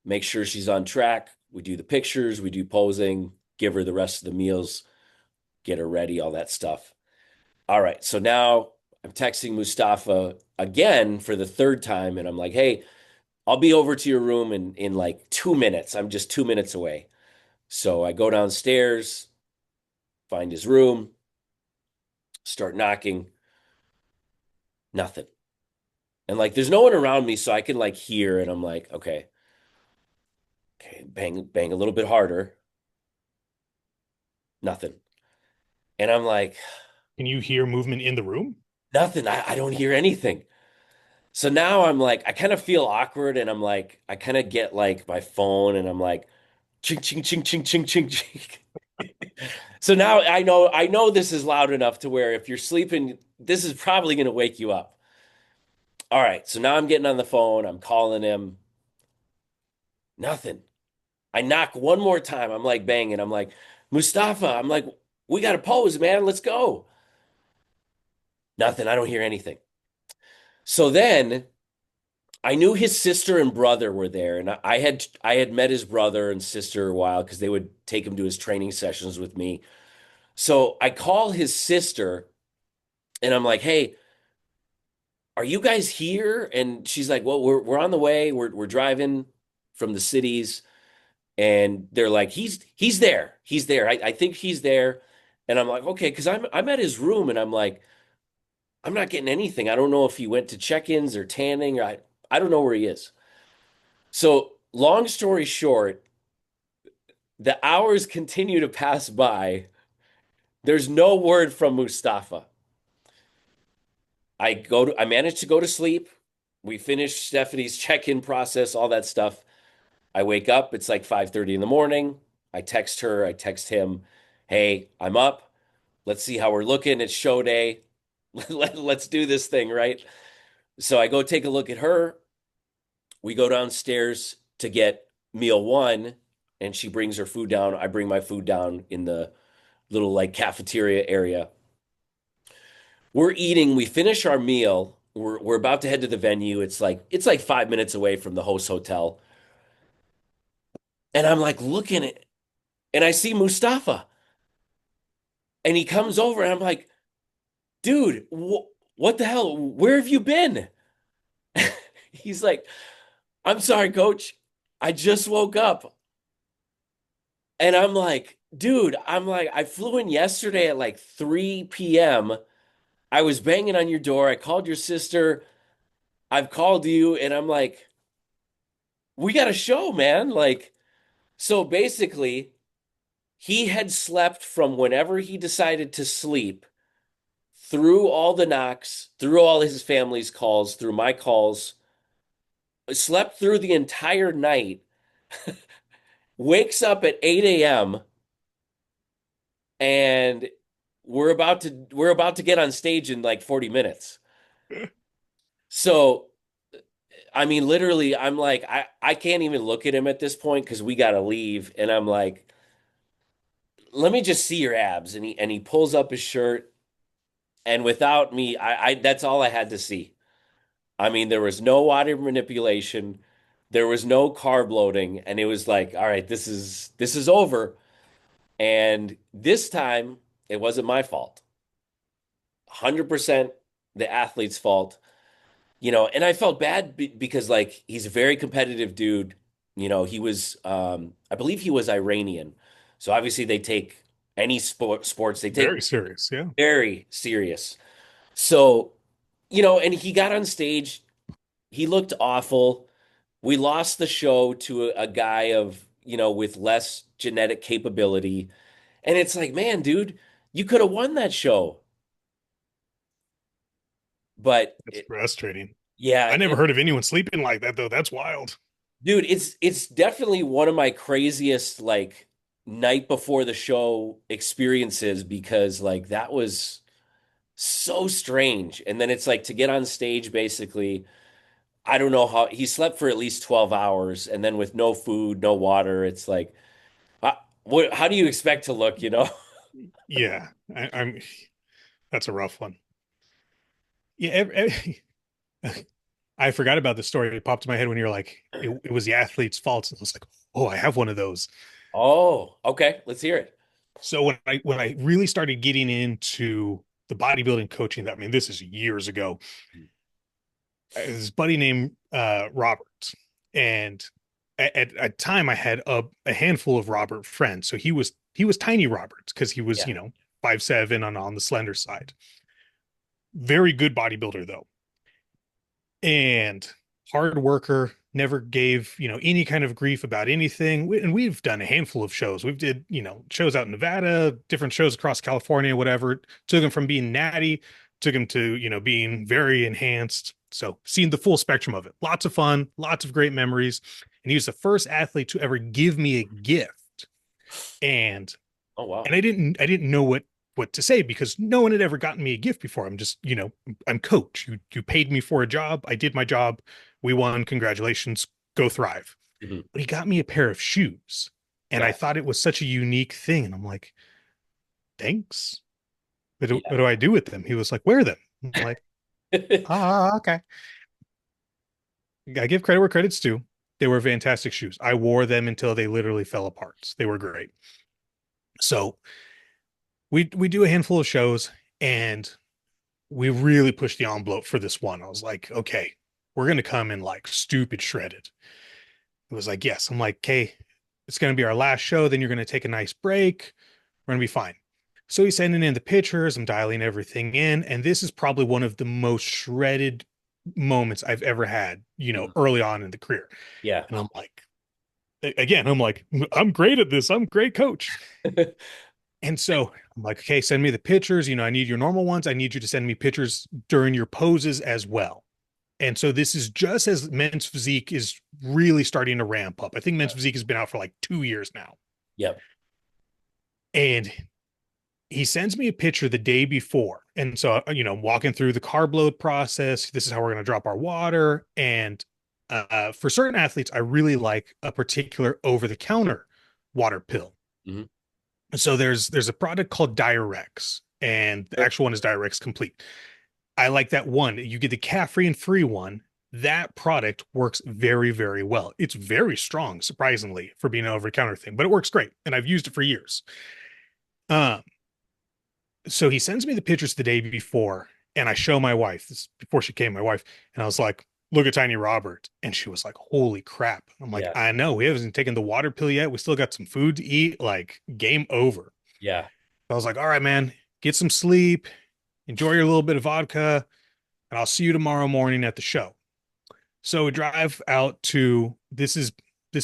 S2: make sure she's on track. We do the pictures, we do posing, give her the rest of the meals, get her ready, all that stuff. All right. So now I'm texting Mustafa again for the third time, and I'm like, hey, I'll be over to your room in like 2 minutes. I'm just 2 minutes away. So I go downstairs, find his room, start knocking, nothing. And like there's no one around me, so I can like hear, and I'm like, okay, okay, bang, bang a little bit harder, nothing. And I'm like,
S1: Can you hear movement in the room?
S2: nothing. I don't hear anything. So now I'm like, I kind of feel awkward, and I'm like, I kind of get like my phone, and I'm like, ching, ching, ching, ching, ching, ching, ching. So now I know this is loud enough to where if you're sleeping, this is probably going to wake you up. All right. So now I'm getting on the phone. I'm calling him. Nothing. I knock one more time. I'm like banging. I'm like, Mustafa, I'm like, we got to pose, man. Let's go. Nothing. I don't hear anything. So then I knew his sister and brother were there, and I had met his brother and sister a while because they would take him to his training sessions with me. So I call his sister and I'm like, "Hey, are you guys here?" And she's like, "Well, we're on the way. We're driving from the cities." And they're like, "He's there. He's there. I think he's there." And I'm like, "Okay," because I'm at his room and I'm like, I'm not getting anything. I don't know if he went to check-ins or tanning or I don't know where he is. So, long story short, the hours continue to pass by. There's no word from Mustafa. I manage to go to sleep. We finish Stephanie's check-in process, all that stuff. I wake up, it's like 5:30 in the morning. I text her, I text him, "Hey, I'm up. Let's see how we're looking. It's show day. Let's do this thing, right?" So I go take a look at her. We go downstairs to get meal one, and she brings her food down. I bring my food down in the little like cafeteria area. we're eating, we finish our meal. We're about to head to the venue. It's like 5 minutes away from the host hotel. And I'm like looking at and I see Mustafa and he comes over and I'm like, dude, what the hell? Where have you been? He's like, I'm sorry, coach. I just woke up. And I'm like, dude, I flew in yesterday at like 3 p.m. I was banging on your door. I called your sister. I've called you. And I'm like, we got a show, man. Like, so basically, he had slept from whenever he decided to sleep through all the knocks, through all his family's calls, through my calls, slept through the entire night, wakes up at 8 a.m. and we're about to get on stage in like 40 minutes. So, I mean, literally, I'm like, I can't even look at him at this point because we gotta leave. And I'm like, let me just see your abs. And he pulls up his shirt, and without me, I that's all I had to see. I mean, there was no water manipulation, there was no carb loading, and it was like, all right, this is over. And this time, it wasn't my fault. 100% the athlete's fault. And I felt bad because like he's a very competitive dude. He was I believe he was Iranian. So obviously they take any sports they take
S1: Very serious. Yeah.
S2: very serious. So, and he got on stage, he looked awful. We lost the show to a guy with less genetic capability. And it's like, man, dude, you could have won that show. But
S1: It's frustrating.
S2: yeah,
S1: I never heard of anyone sleeping like that though. That's wild.
S2: dude, it's definitely one of my craziest like night before the show experiences because like that was so strange. And then it's like to get on stage basically, I don't know how he slept for at least 12 hours and then with no food, no water, it's like how do you expect to look, you know?
S1: Yeah. I'm that's a rough one. Yeah. I forgot about the story. It popped in my head when you were like, it was the athlete's fault. And I was like, oh, I have one of those.
S2: Oh, okay, let's hear it.
S1: So when I really started getting into the bodybuilding coaching, I mean, this is years ago. This buddy named Robert, and at a time I had a handful of Robert friends. So he was tiny Roberts because he was
S2: Yeah.
S1: 5'7" on the slender side. Very good bodybuilder though, and hard worker. Never gave any kind of grief about anything. And we've done a handful of shows. We've did shows out in Nevada, different shows across California, whatever. Took him from being natty, took him to being very enhanced. So seen the full spectrum of it. Lots of fun, lots of great memories. And he was the first athlete to ever give me a gift. And
S2: Oh wow.
S1: and I didn't know what to say because no one had ever gotten me a gift before. I'm just, I'm coach. You paid me for a job. I did my job. We won. Congratulations. Go thrive.
S2: Mhm.
S1: But he got me a pair of shoes. And I
S2: Got
S1: thought it was such a unique thing. And I'm like, thanks. What
S2: yeah.
S1: do I do with them? He was like, wear them. I'm like, okay. I give credit where credit's due. They were fantastic shoes. I wore them until they literally fell apart. They were great. So we do a handful of shows and we really pushed the envelope for this one. I was like, okay, we're gonna come in like stupid shredded. It was like, yes. I'm like, okay, it's gonna be our last show. Then you're gonna take a nice break. We're gonna be fine. So he's sending in the pictures. I'm dialing everything in, and this is probably one of the most shredded moments I've ever had.
S2: Mhm.
S1: Early on in the career,
S2: Yeah.
S1: and I'm like, again, I'm like, I'm great at this. I'm a great coach. And so I'm like, okay, send me the pictures. I need your normal ones. I need you to send me pictures during your poses as well. And so this is just as men's physique is really starting to ramp up. I think men's physique has been out for like 2 years now.
S2: Yep.
S1: And he sends me a picture the day before. And so, walking through the carb load process. This is how we're going to drop our water. And for certain athletes, I really like a particular over the counter water pill.
S2: Mhm.
S1: So there's a product called Diurex. and the
S2: Sure.
S1: actual one is Diurex Complete. I like that one. You get the caffeine free one. That product works very, very well. It's very strong, surprisingly, for being an over the counter thing, but it works great. And I've used it for years. Um, so he sends me the pictures the day before, and I show my wife this before she came, my wife, and I was like, look at Tiny Robert. And she was like, holy crap. I'm like,
S2: Yeah.
S1: I know we haven't taken the water pill yet. We still got some food to eat. Like, game over.
S2: Yeah.
S1: I was like, all right, man, get some sleep, enjoy your little bit of vodka, and I'll see you tomorrow morning at the show. So we drive out to this is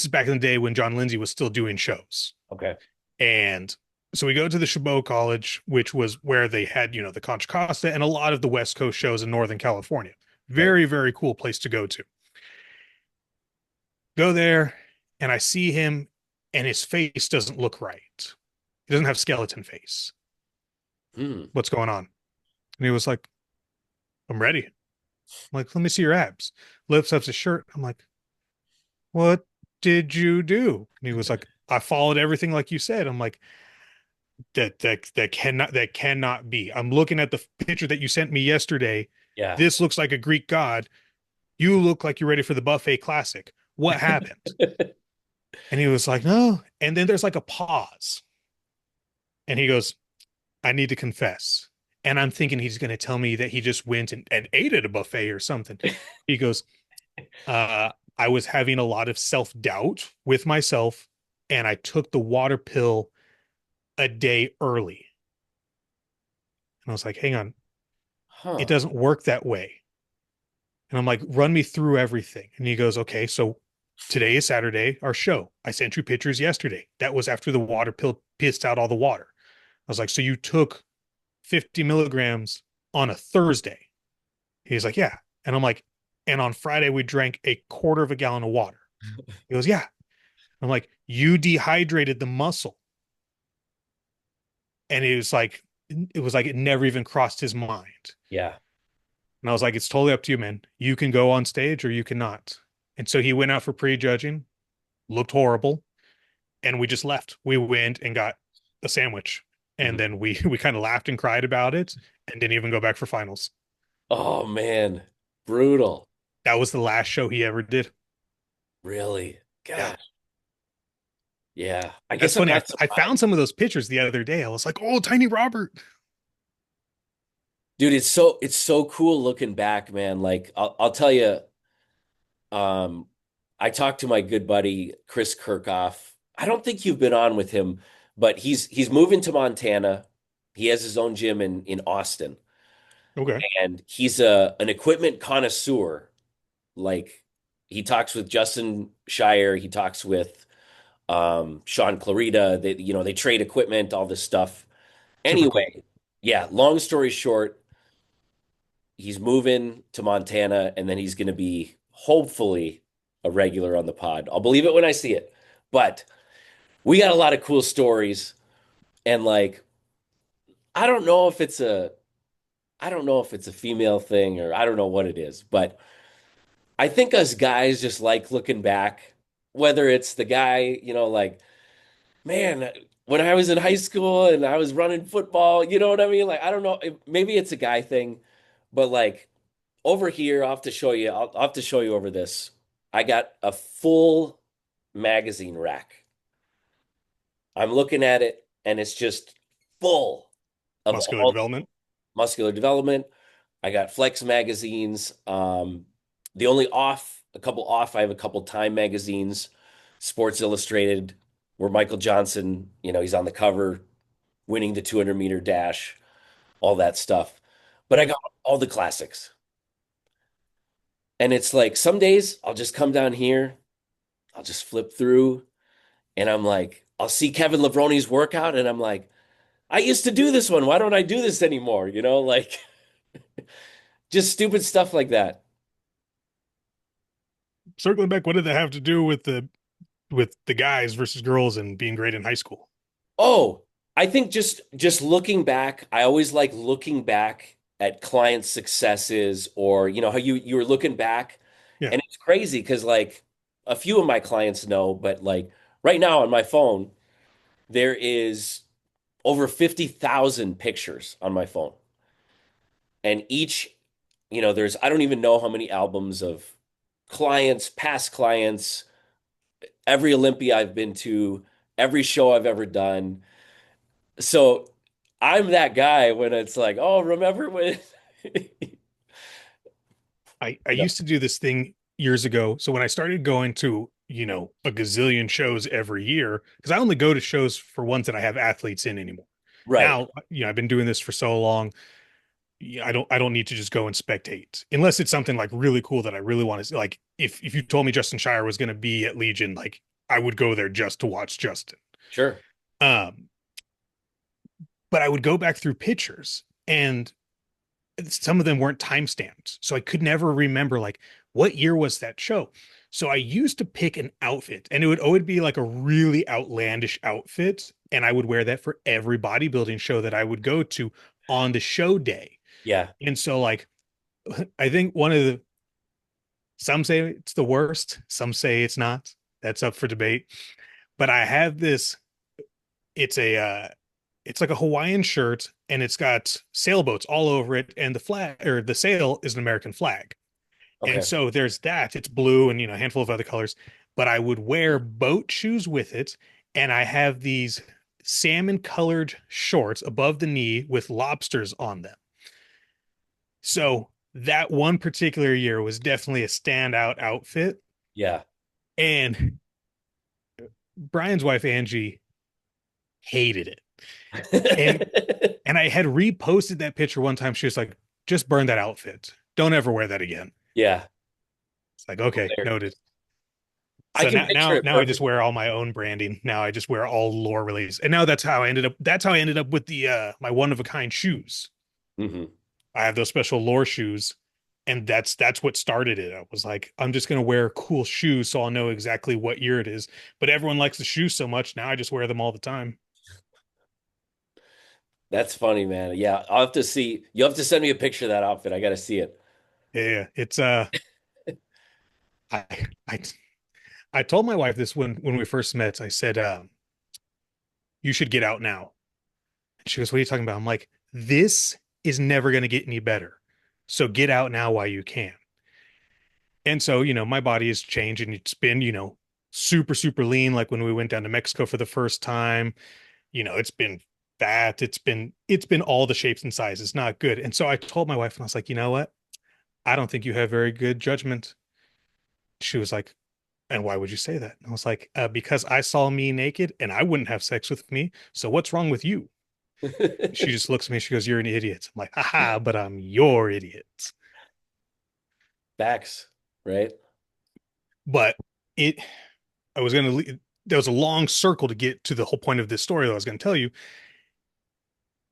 S1: back in the day when John Lindsay was still doing shows.
S2: Okay.
S1: And so we go to the Chabot College, which was where they had, the Contra Costa and a lot of the West Coast shows in Northern California.
S2: Right.
S1: Very, very cool place to go to. Go there, and I see him, and his face doesn't look right. He doesn't have skeleton face.
S2: Hmm.
S1: What's going on? And he was like, I'm ready. I'm like, let me see your abs. Lifts up his shirt. I'm like, what did you do? And he was like, I followed everything like you said. I'm like, that cannot be. I'm looking at the picture that you sent me yesterday.
S2: Yeah.
S1: This looks like a Greek god. You look like you're ready for the buffet classic. What happened? And he was like, no. And then there's like a pause. And he goes, I need to confess. And I'm thinking he's going to tell me that he just went and ate at a buffet or something. He goes, I was having a lot of self doubt with myself, and I took the water pill a day early. And I was like, hang on, it
S2: Huh.
S1: doesn't work that way. And I'm like, run me through everything. And he goes, okay, so today is Saturday, our show. I sent you pictures yesterday. That was after the water pill pissed out all the water. I was like, so you took 50 milligrams on a Thursday? He's like, yeah. And I'm like, and on Friday, we drank a quarter of a gallon of water. He goes, yeah. I'm like, you dehydrated the muscle. And it was like it never even crossed his mind.
S2: Yeah.
S1: And I was like, it's totally up to you, man. You can go on stage or you cannot. And so he went out for prejudging, looked horrible, and we just left. We went and got a sandwich.
S2: Mhm.
S1: And then we kind of laughed and cried about it and didn't even go back for finals.
S2: Oh man. Brutal.
S1: That was the last show he ever did.
S2: Really?
S1: Yeah.
S2: Gosh. Yeah. I
S1: That's
S2: guess I'm
S1: funny. I,
S2: not
S1: I found
S2: surprised.
S1: some of those pictures the other day. I was like, oh, Tiny Robert.
S2: Dude, it's so cool looking back, man. Like I'll tell you, um, I talked to my good buddy Chris Kirkhoff. I don't think you've been on with him, but he's moving to Montana. He has his own gym in Austin,
S1: Okay.
S2: and he's a an equipment connoisseur. Like he talks with Justin Shire, he talks with Sean Clarita. They trade equipment, all this stuff.
S1: Super cool.
S2: Anyway, yeah, long story short, he's moving to Montana and then he's going to be hopefully a regular on the pod. I'll believe it when I see it. But we got a lot of cool stories and like I don't know if it's a female thing or I don't know what it is, but I think us guys just like looking back, whether it's the guy, like, man, when I was in high school and I was running football, you know what I mean? Like, I don't know, maybe it's a guy thing, but like over here, I'll have to show you, I'll have to show you over this. I got a full magazine rack. I'm looking at it and it's just full of
S1: Muscular
S2: all
S1: development.
S2: muscular development. I got Flex magazines. The only off, a couple off, I have a couple Time magazines, Sports Illustrated, where Michael Johnson, he's on the cover, winning the 200-meter dash, all that stuff. But I got all the classics. And it's like some days I'll just come down here, I'll just flip through, and I'm like, I'll see Kevin Levroni's workout, and I'm like, I used to do this one. Why don't I do this anymore? Like just stupid stuff like that.
S1: Circling back, what did that have to do with the guys versus girls and being great in high school?
S2: Oh, I think just looking back, I always like looking back at client successes or how you were looking back
S1: Yeah.
S2: and it's crazy because like a few of my clients know, but like right now on my phone there is over 50,000 pictures on my phone. And each, there's, I don't even know how many albums of clients, past clients, every Olympia I've been to, every show I've ever done. So I'm that guy when it's like, oh, remember when,
S1: I
S2: you know,
S1: used to do this thing years ago. So when I started going to, a gazillion shows every year, because I only go to shows for ones that I have athletes in anymore.
S2: right,
S1: Now, I've been doing this for so long. Yeah, I don't need to just go and spectate unless it's something like really cool that I really want to see. Like if you told me Justin Shire was going to be at Legion, like I would go there just to watch Justin.
S2: sure.
S1: Um, but I would go back through pictures and some of them weren't time stamped. So I could never remember like what year was that show. So I used to pick an outfit and it would always be like a really outlandish outfit. And I would wear that for every bodybuilding show that I would go to on the show day.
S2: Yeah.
S1: And so like I think one of the some say it's the worst, some say it's not. That's up for debate. But I have this, it's a it's like a Hawaiian shirt and it's got sailboats all over it and the flag or the sail is an American flag. And
S2: Okay.
S1: so there's that. It's blue and a handful of other colors, but I would wear boat shoes with it and I have these salmon colored shorts above the knee with lobsters on them. So that one particular year was definitely a standout outfit.
S2: Yeah.
S1: And Brian's wife Angie hated it. And and I had reposted that picture one time. She was like, just burn that outfit. Don't ever wear that again.
S2: Yeah.
S1: It's like, okay,
S2: Hilarious.
S1: noted.
S2: I
S1: So
S2: can
S1: now
S2: picture
S1: now
S2: it
S1: now I just
S2: perfectly.
S1: wear all my own branding. Now I just wear all lore release. And now that's how I ended up with the my one of a kind shoes.
S2: Hmm.
S1: I have those special lore shoes. And that's what started it. I was like, I'm just gonna wear cool shoes so I'll know exactly what year it is. But everyone likes the shoes so much now I just wear them all the time.
S2: That's funny, man. Yeah, I'll have to see. You'll have to send me a picture of that outfit. I got to see it.
S1: Yeah, it's I I I told my wife this when we first met. I said, you should get out now. She goes, what are you talking about? I'm like, this is never going to get any better. So get out now while you can. And so, my body has changed and it's been, super, super lean. Like when we went down to Mexico for the first time, it's been fat. It's been all the shapes and sizes, not good. And so I told my wife and I was like, you know what? I don't think you have very good judgment. She was like, and why would you say that? And I was like, because I saw me naked and I wouldn't have sex with me. So what's wrong with you? She just looks at me. She goes, "You're an idiot." I'm like, haha, but I'm your idiot.
S2: Facts, right?
S1: But it, I was going to, there was a long circle to get to the whole point of this story that I was going to tell you.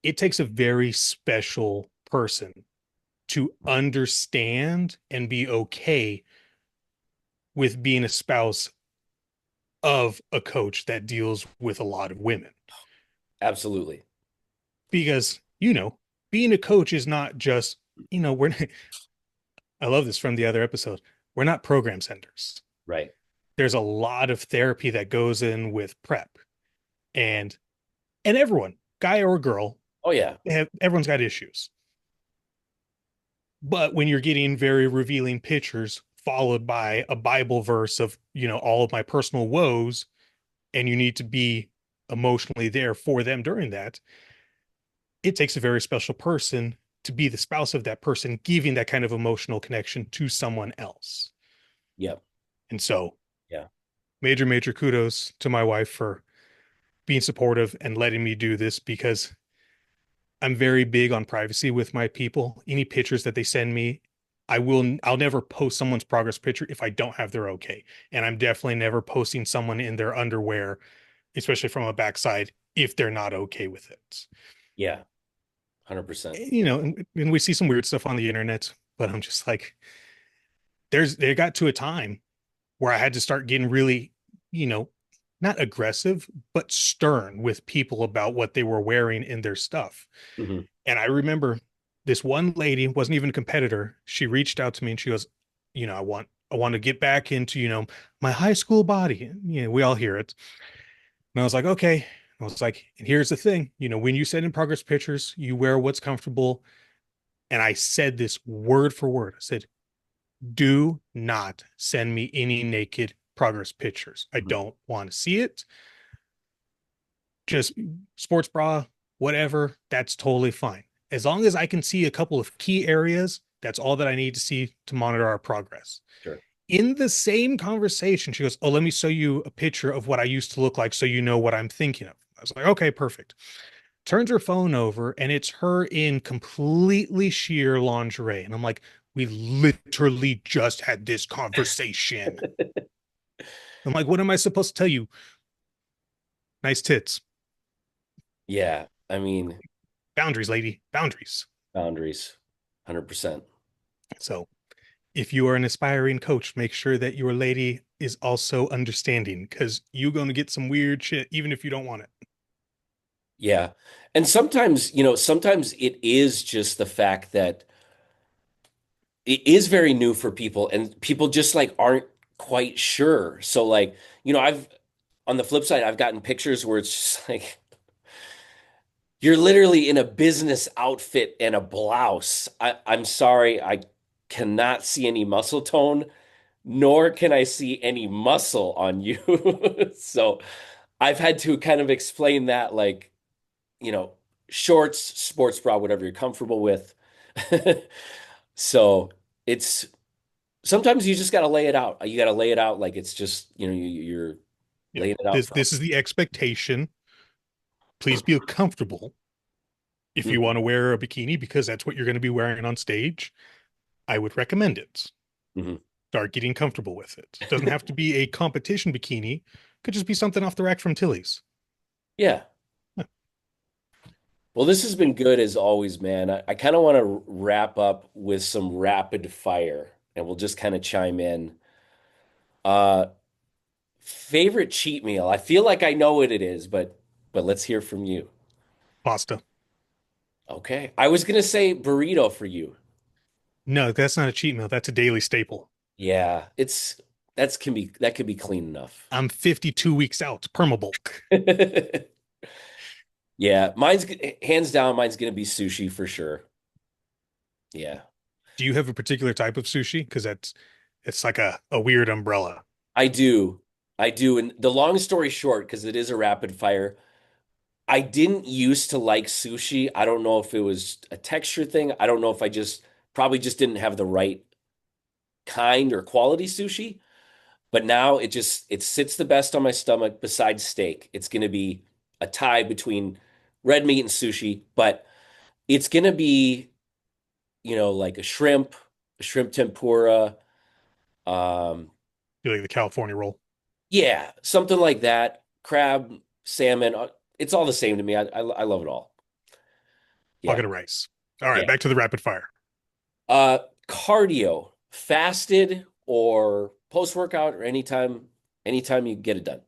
S1: It takes a very special person to understand and be okay with being a spouse of a coach that deals with a lot of women.
S2: Absolutely.
S1: Because, being a coach is not just, we're, I love this from the other episode. We're not program centers.
S2: Right.
S1: There's a lot of therapy that goes in with prep and everyone, guy or girl,
S2: Oh yeah.
S1: everyone's got issues. But when you're getting very revealing pictures followed by a Bible verse of, all of my personal woes, and you need to be emotionally there for them during that, it takes a very special person to be the spouse of that person, giving that kind of emotional connection to someone else.
S2: Yep.
S1: And so,
S2: Yeah.
S1: major, major kudos to my wife for being supportive and letting me do this because I'm very big on privacy with my people. Any pictures that they send me, I'll never post someone's progress picture if I don't have their okay. And I'm definitely never posting someone in their underwear, especially from a backside, if they're not okay with it.
S2: Yeah. 100%.
S1: And we see some weird stuff on the internet, but I'm just like, they got to a time where I had to start getting really, you know, not aggressive, but stern with people about what they were wearing in their stuff.
S2: Hmm.
S1: And I remember this one lady wasn't even a competitor. She reached out to me and she goes, I want to get back into, my high school body. We all hear it. And I was like, okay. I I was like, and here's the thing, when you send in progress pictures, you wear what's comfortable. And I said this word for word. I said, do not send me any naked progress pictures. I
S2: Mhm.
S1: don't want to see it. Just sports bra, whatever, that's totally fine. As long as I can see a couple of key areas, that's all that I need to see to monitor our progress.
S2: Sure.
S1: In the same conversation, she goes, oh, let me show you a picture of what I used to look like so you know what I'm thinking of. I was like, okay, perfect. Turns her phone over and it's her in completely sheer lingerie. And I'm like, we literally just had this conversation. I'm like, what am I supposed to tell you? Nice tits.
S2: Yeah. I mean,
S1: Boundaries, lady. Boundaries.
S2: boundaries. 100%.
S1: So if you are an aspiring coach, make sure that your lady is also understanding because you're going to get some weird shit, even if you don't want it.
S2: Yeah. And sometimes, sometimes it is just the fact that it is very new for people and people just like aren't quite sure. So like, I've on the flip side, I've gotten pictures where it's just like you're literally in a business outfit and a blouse. I'm sorry, I cannot see any muscle tone, nor can I see any muscle on you. So I've had to kind of explain that like, you know, shorts, sports bra, whatever you're comfortable with. So it's sometimes you just got to lay it out. You got to lay it out like it's just, you're laying it out
S1: This
S2: for them.
S1: this is the expectation. Please be comfortable. If you
S2: Mhm,
S1: want to wear a bikini because that's what you're going to be wearing on stage, I would recommend it.
S2: mhm.
S1: Start getting comfortable with it. It doesn't have to be a competition bikini. Could just be something off the rack from Tilly's.
S2: Yeah. Well, this has been good as always, man. I kind of want to wrap up with some rapid fire and we'll just kind of chime in. Uh, favorite cheat meal? I feel like I know what it is, but let's hear from you.
S1: Pasta.
S2: Okay. I was gonna say burrito for you.
S1: No, that's not a cheat meal. That's a daily staple.
S2: Yeah, that could be clean enough.
S1: I'm 52 weeks out, permabulk.
S2: Yeah, mine's hands down, mine's gonna be sushi for sure. Yeah,
S1: Do you have a particular type of sushi? Because it's like a weird umbrella.
S2: I do. I do. And the long story short, because it is a rapid fire, I didn't used to like sushi. I don't know if it was a texture thing. I don't know if I just probably just didn't have the right kind or quality sushi. But now it sits the best on my stomach besides steak. It's gonna be a tie between red meat and sushi, but it's gonna be, like a shrimp tempura, um,
S1: You like the California roll,
S2: yeah, something like that. Crab, salmon, it's all the same to me. I love it all. Yeah,
S1: bucket of rice. All right,
S2: yeah.
S1: back to the rapid fire.
S2: Uh, cardio, fasted or post workout or anytime you get it done.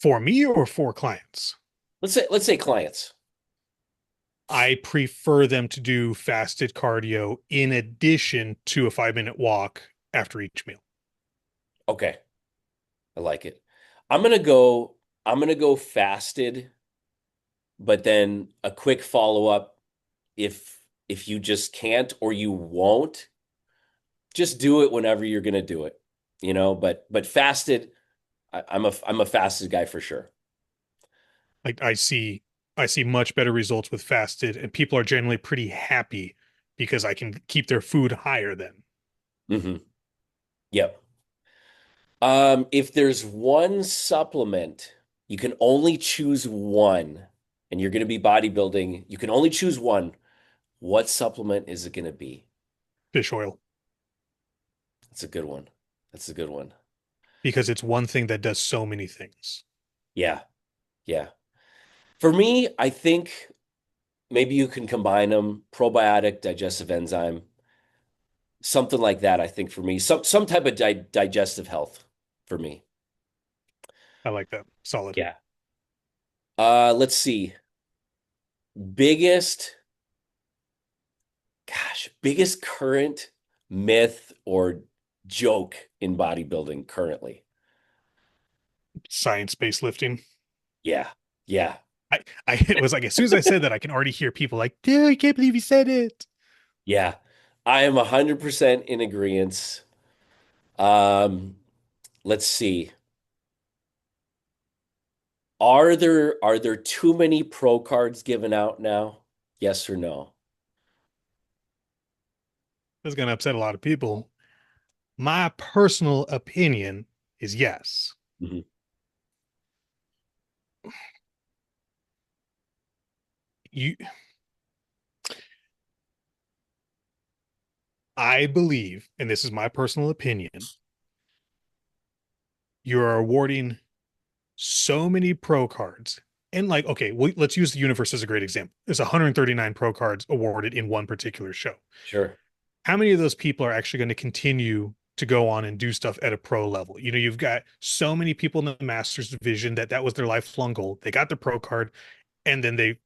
S1: For me or for clients?
S2: Let's say clients.
S1: I prefer them to do fasted cardio in addition to a 5 minute walk after each meal.
S2: Okay, I like it. I'm gonna go. I'm gonna go fasted, but then a quick follow up if you just can't or you won't, just do it whenever you're gonna do it. But fasted, I'm a fasted guy for sure.
S1: Like I see much better results with fasted, and people are generally pretty happy because I can keep their food higher then.
S2: Hmm. Yep. If there's one supplement, you can only choose one, and you're gonna be bodybuilding, you can only choose one. What supplement is it gonna be?
S1: Fish oil,
S2: That's a good one. That's a good one.
S1: because it's one thing that does so many things.
S2: Yeah, yeah. For me, I think maybe you can combine them, probiotic, digestive enzyme, something like that, I think for me. Some type of digestive health for me.
S1: I like that. Solid.
S2: Yeah. Let's see. Biggest, biggest current myth or joke in bodybuilding currently.
S1: Science based lifting.
S2: Yeah. Yeah.
S1: I it was like as soon as I said that, I can already hear people like, dude, I can't believe you said it.
S2: Yeah. I am 100% in agreement. Um, let's see. Are there too many pro cards given out now? Yes or no?
S1: This is gonna upset a lot of people. My personal opinion is yes.
S2: Mhm.
S1: You I believe, and this is my personal opinion, you are awarding so many pro cards. And like, okay, let's use the universe as a great example. There's 139 pro cards awarded in one particular show.
S2: Sure.
S1: How many of those people are actually going to continue to go on and do stuff at a pro level? You know, you've got so many people in the Masters division that was their lifelong goal. They got the pro card, and then they,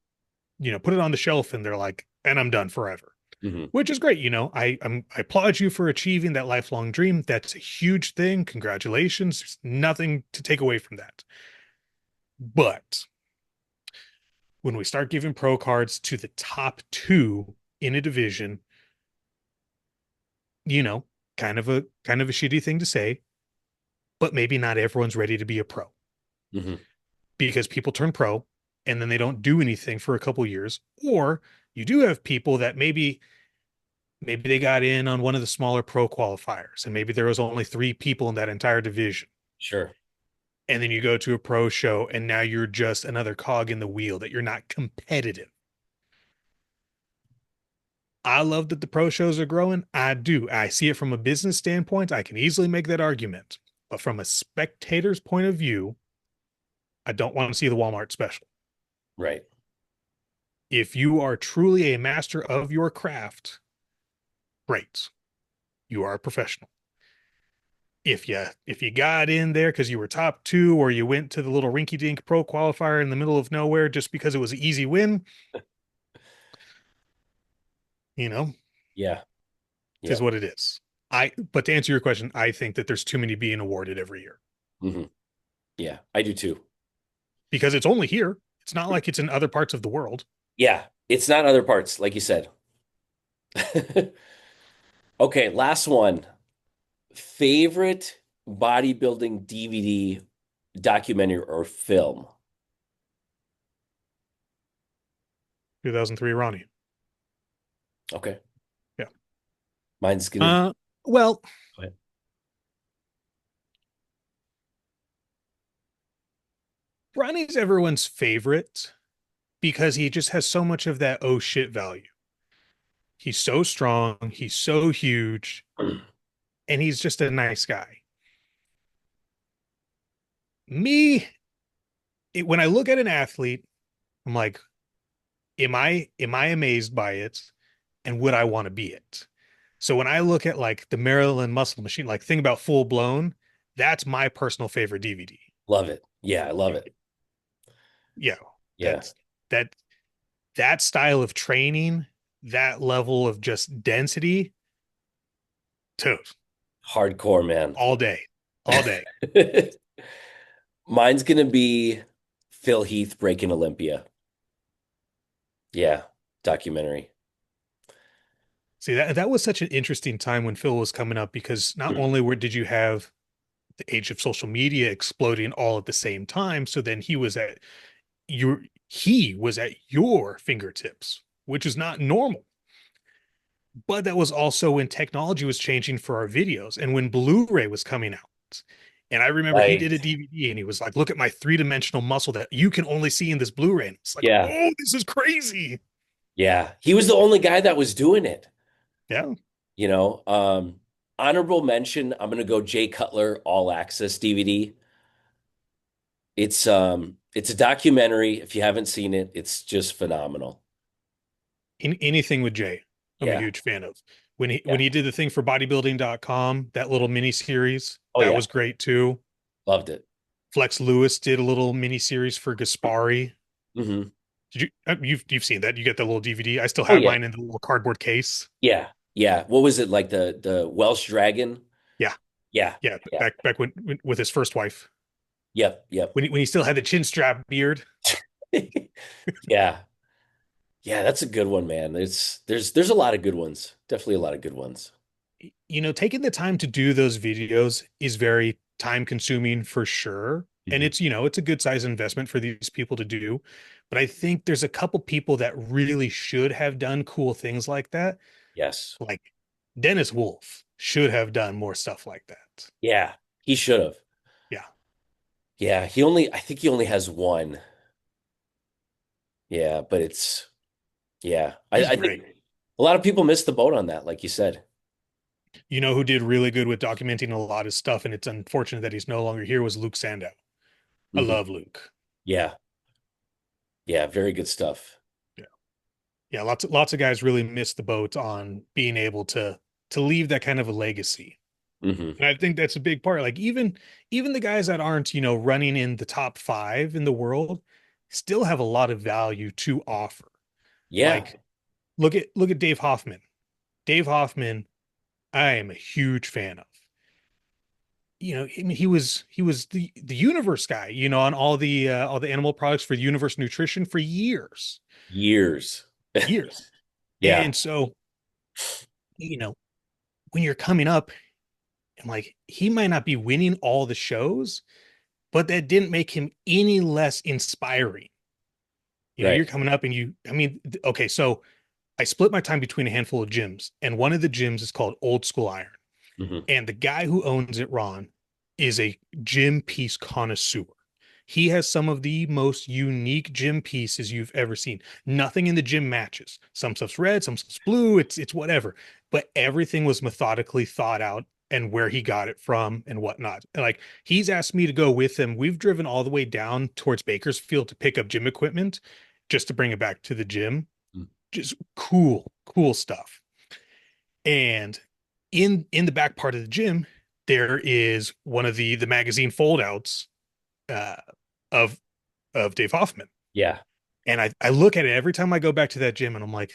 S1: put it on the shelf, and they're like, and I'm done forever.
S2: Hmm.
S1: Which is great. I applaud you for achieving that lifelong dream. That's a huge thing. Congratulations. There's nothing to take away from that. But when we start giving pro cards to the top two in a division, you know, kind of a shitty thing to say, but maybe not everyone's ready to be a pro
S2: Hmm.
S1: because people turn pro and then they don't do anything for a couple years. Or you do have people that maybe they got in on one of the smaller pro qualifiers and maybe there was only three people in that entire division.
S2: Sure.
S1: And then you go to a pro show and now you're just another cog in the wheel that you're not competitive. I love that the pro shows are growing. I do. I see it from a business standpoint. I can easily make that argument. But from a spectator's point of view, I don't want to see the Walmart special.
S2: Right.
S1: If you are truly a master of your craft, great. You are a professional. If you got in there because you were top two or you went to the little rinky dink pro qualifier in the middle of nowhere just because it was an easy win, you know,
S2: Yeah.
S1: it is
S2: Yeah.
S1: what it is. But to answer your question, I think that there's too many being awarded every year
S2: Hmm. Yeah. I do too.
S1: because it's only here. It's not like it's in other parts of the world.
S2: Yeah. It's not other parts, like you said. Okay, last one. Favorite bodybuilding DVD documentary or film?
S1: 2003 Ronnie.
S2: Okay.
S1: Yeah.
S2: Mine's gonna be.
S1: Uh, well,
S2: Go ahead.
S1: Ronnie's everyone's favorite because he just has so much of that oh shit value. He's so strong, he's so huge, and he's just a nice guy. Me, when I look at an athlete, I'm like, am I amazed by it, and would I want to be it? So when I look at like the Maryland Muscle Machine, like think about Full Blown, that's my personal favorite DVD.
S2: Love it. Yeah, I love it.
S1: Yeah,
S2: Yeah.
S1: that's that that style of training, that level of just density, toast
S2: Hardcore, man.
S1: all day, all day.
S2: Mine's gonna be Phil Heath breaking Olympia. Yeah, documentary.
S1: See that was such an interesting time when Phil was coming up because not only did you have the age of social media exploding all at the same time, so then he was at your fingertips, which is not normal. But that was also when technology was changing for our videos and when Blu-ray was coming out. And I remember he
S2: Right.
S1: did a DVD and he was like, look at my three-dimensional muscle that you can only see in this Blu-ray. And it's like,
S2: Yeah.
S1: oh, this is crazy.
S2: Yeah. He was the only guy that was doing it,
S1: Yeah.
S2: you know. Honorable mention, I'm gonna go Jay Cutler All Access DVD. It's a documentary. If you haven't seen it, it's just phenomenal.
S1: Anything with Jay, I'm a
S2: Yeah.
S1: huge fan of. When he
S2: Yeah.
S1: when he did the thing for bodybuilding.com, that little mini series,
S2: Oh
S1: that
S2: yeah.
S1: was great too.
S2: Loved it.
S1: Flex Lewis did a little mini series for Gaspari.
S2: Hmm.
S1: Did you've seen that? You get the little DVD. I still
S2: Oh
S1: have
S2: yeah.
S1: mine in the little cardboard case.
S2: Yeah. Yeah. What was it like the Welsh Dragon?
S1: Yeah,
S2: Yeah.
S1: yeah.
S2: Yeah.
S1: Back when with his first wife.
S2: Yep, yep.
S1: when he still had the chin strap beard.
S2: Yeah. Yeah, that's a good one, man. There's a lot of good ones. Definitely a lot of good ones.
S1: Taking the time to do those videos is very time consuming for sure. And
S2: Mhm.
S1: it's a good size investment for these people to do. But I think there's a couple people that really should have done cool things like that.
S2: Yes.
S1: Like Dennis Wolf should have done more stuff like that.
S2: Yeah, he should have.
S1: Yeah,
S2: Yeah, I think he only has one. Yeah, but yeah.
S1: he's
S2: I think
S1: great.
S2: a lot of people missed the boat on that, like you said.
S1: You know who did really good with documenting a lot of stuff, and it's unfortunate that he's no longer here, was Luke Sandow. I
S2: Mhm.
S1: love Luke.
S2: Yeah, yeah, very good stuff.
S1: Yeah. Yeah, lots of guys really missed the boat on being able to leave that kind of a legacy.
S2: Hmm.
S1: And I think that's a big part. Like even the guys that aren't, running in the top 5 in the world still have a lot of value to offer.
S2: Yeah,
S1: Like look at Dave Hoffman. Dave Hoffman, I am a huge fan of. I mean, he was the universe guy, on all the animal products for universe nutrition for years.
S2: years.
S1: Years.
S2: Yeah,
S1: And so, you know, when you're coming up, and like he might not be winning all the shows, but that didn't make him any less inspiring.
S2: right.
S1: You're coming up and I mean, okay, so I split my time between a handful of gyms, and one of the gyms is called Old School Iron.
S2: Hmm.
S1: And the guy who owns it, Ron, is a gym piece connoisseur. He has some of the most unique gym pieces you've ever seen. Nothing in the gym matches. Some stuff's red, some stuff's blue. It's whatever, but everything was methodically thought out and where he got it from and whatnot. And like he's asked me to go with him. We've driven all the way down towards Bakersfield to pick up gym equipment just to bring it back to the gym. Just cool stuff. And in the back part of the gym, there is one of the magazine foldouts uh, of Dave Hoffman.
S2: Yeah,
S1: And I look at it every time I go back to that gym, and I'm like,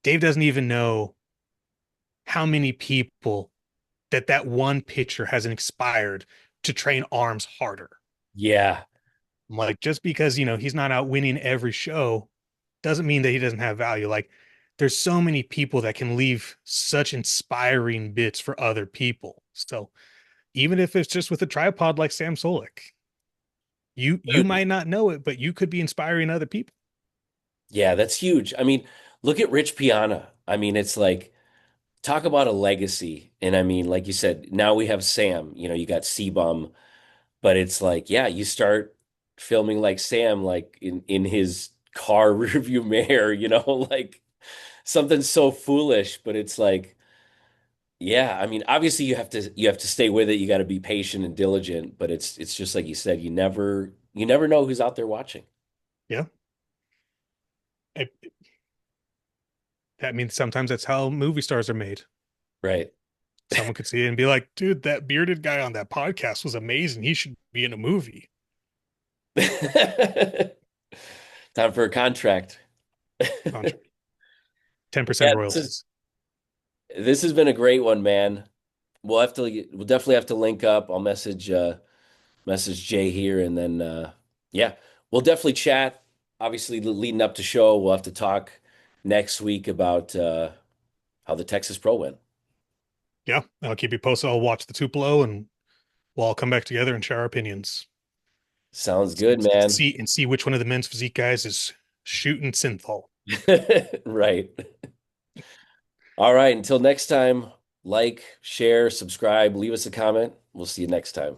S1: Dave doesn't even know how many people that one pitcher has inspired to train arms harder.
S2: yeah.
S1: I'm like, just because he's not out winning every show doesn't mean that he doesn't have value. Like, there's so many people that can leave such inspiring bits for other people. So even if it's just with a tripod like Sam Solik, you might not know it, but you could be inspiring other people.
S2: Yeah, that's huge. I mean, look at Rich Piana. I mean, it's like talk about a legacy. And I mean, like you said, now we have Sam, you got C-Bum, but it's like, yeah, you start filming like Sam, like in his car rearview mirror, like something so foolish, but it's like, yeah, I mean, obviously you have to stay with it. You got to be patient and diligent, but it's just like you said, you never know who's out there watching.
S1: Yeah. I, that means sometimes that's how movie stars are made.
S2: Right.
S1: Someone could see it and be like, dude, that bearded guy on that podcast was amazing. He should be in a movie.
S2: Time for a contract.
S1: Contract. 10%
S2: Yeah, this is
S1: royalties.
S2: this has been a great one, man. We'll definitely have to link up. I'll message Jay here and then yeah, we'll definitely chat. Obviously leading up to show, we'll have to talk next week about how the Texas Pro went.
S1: Yeah. I'll keep you posted. I'll watch the Tupelo and we'll all come back together and share our opinions.
S2: Sounds good, man.
S1: See which one of the men's physique guys is shooting synthol.
S2: Right. All right, until next time, like, share, subscribe, leave us a comment. We'll see you next time.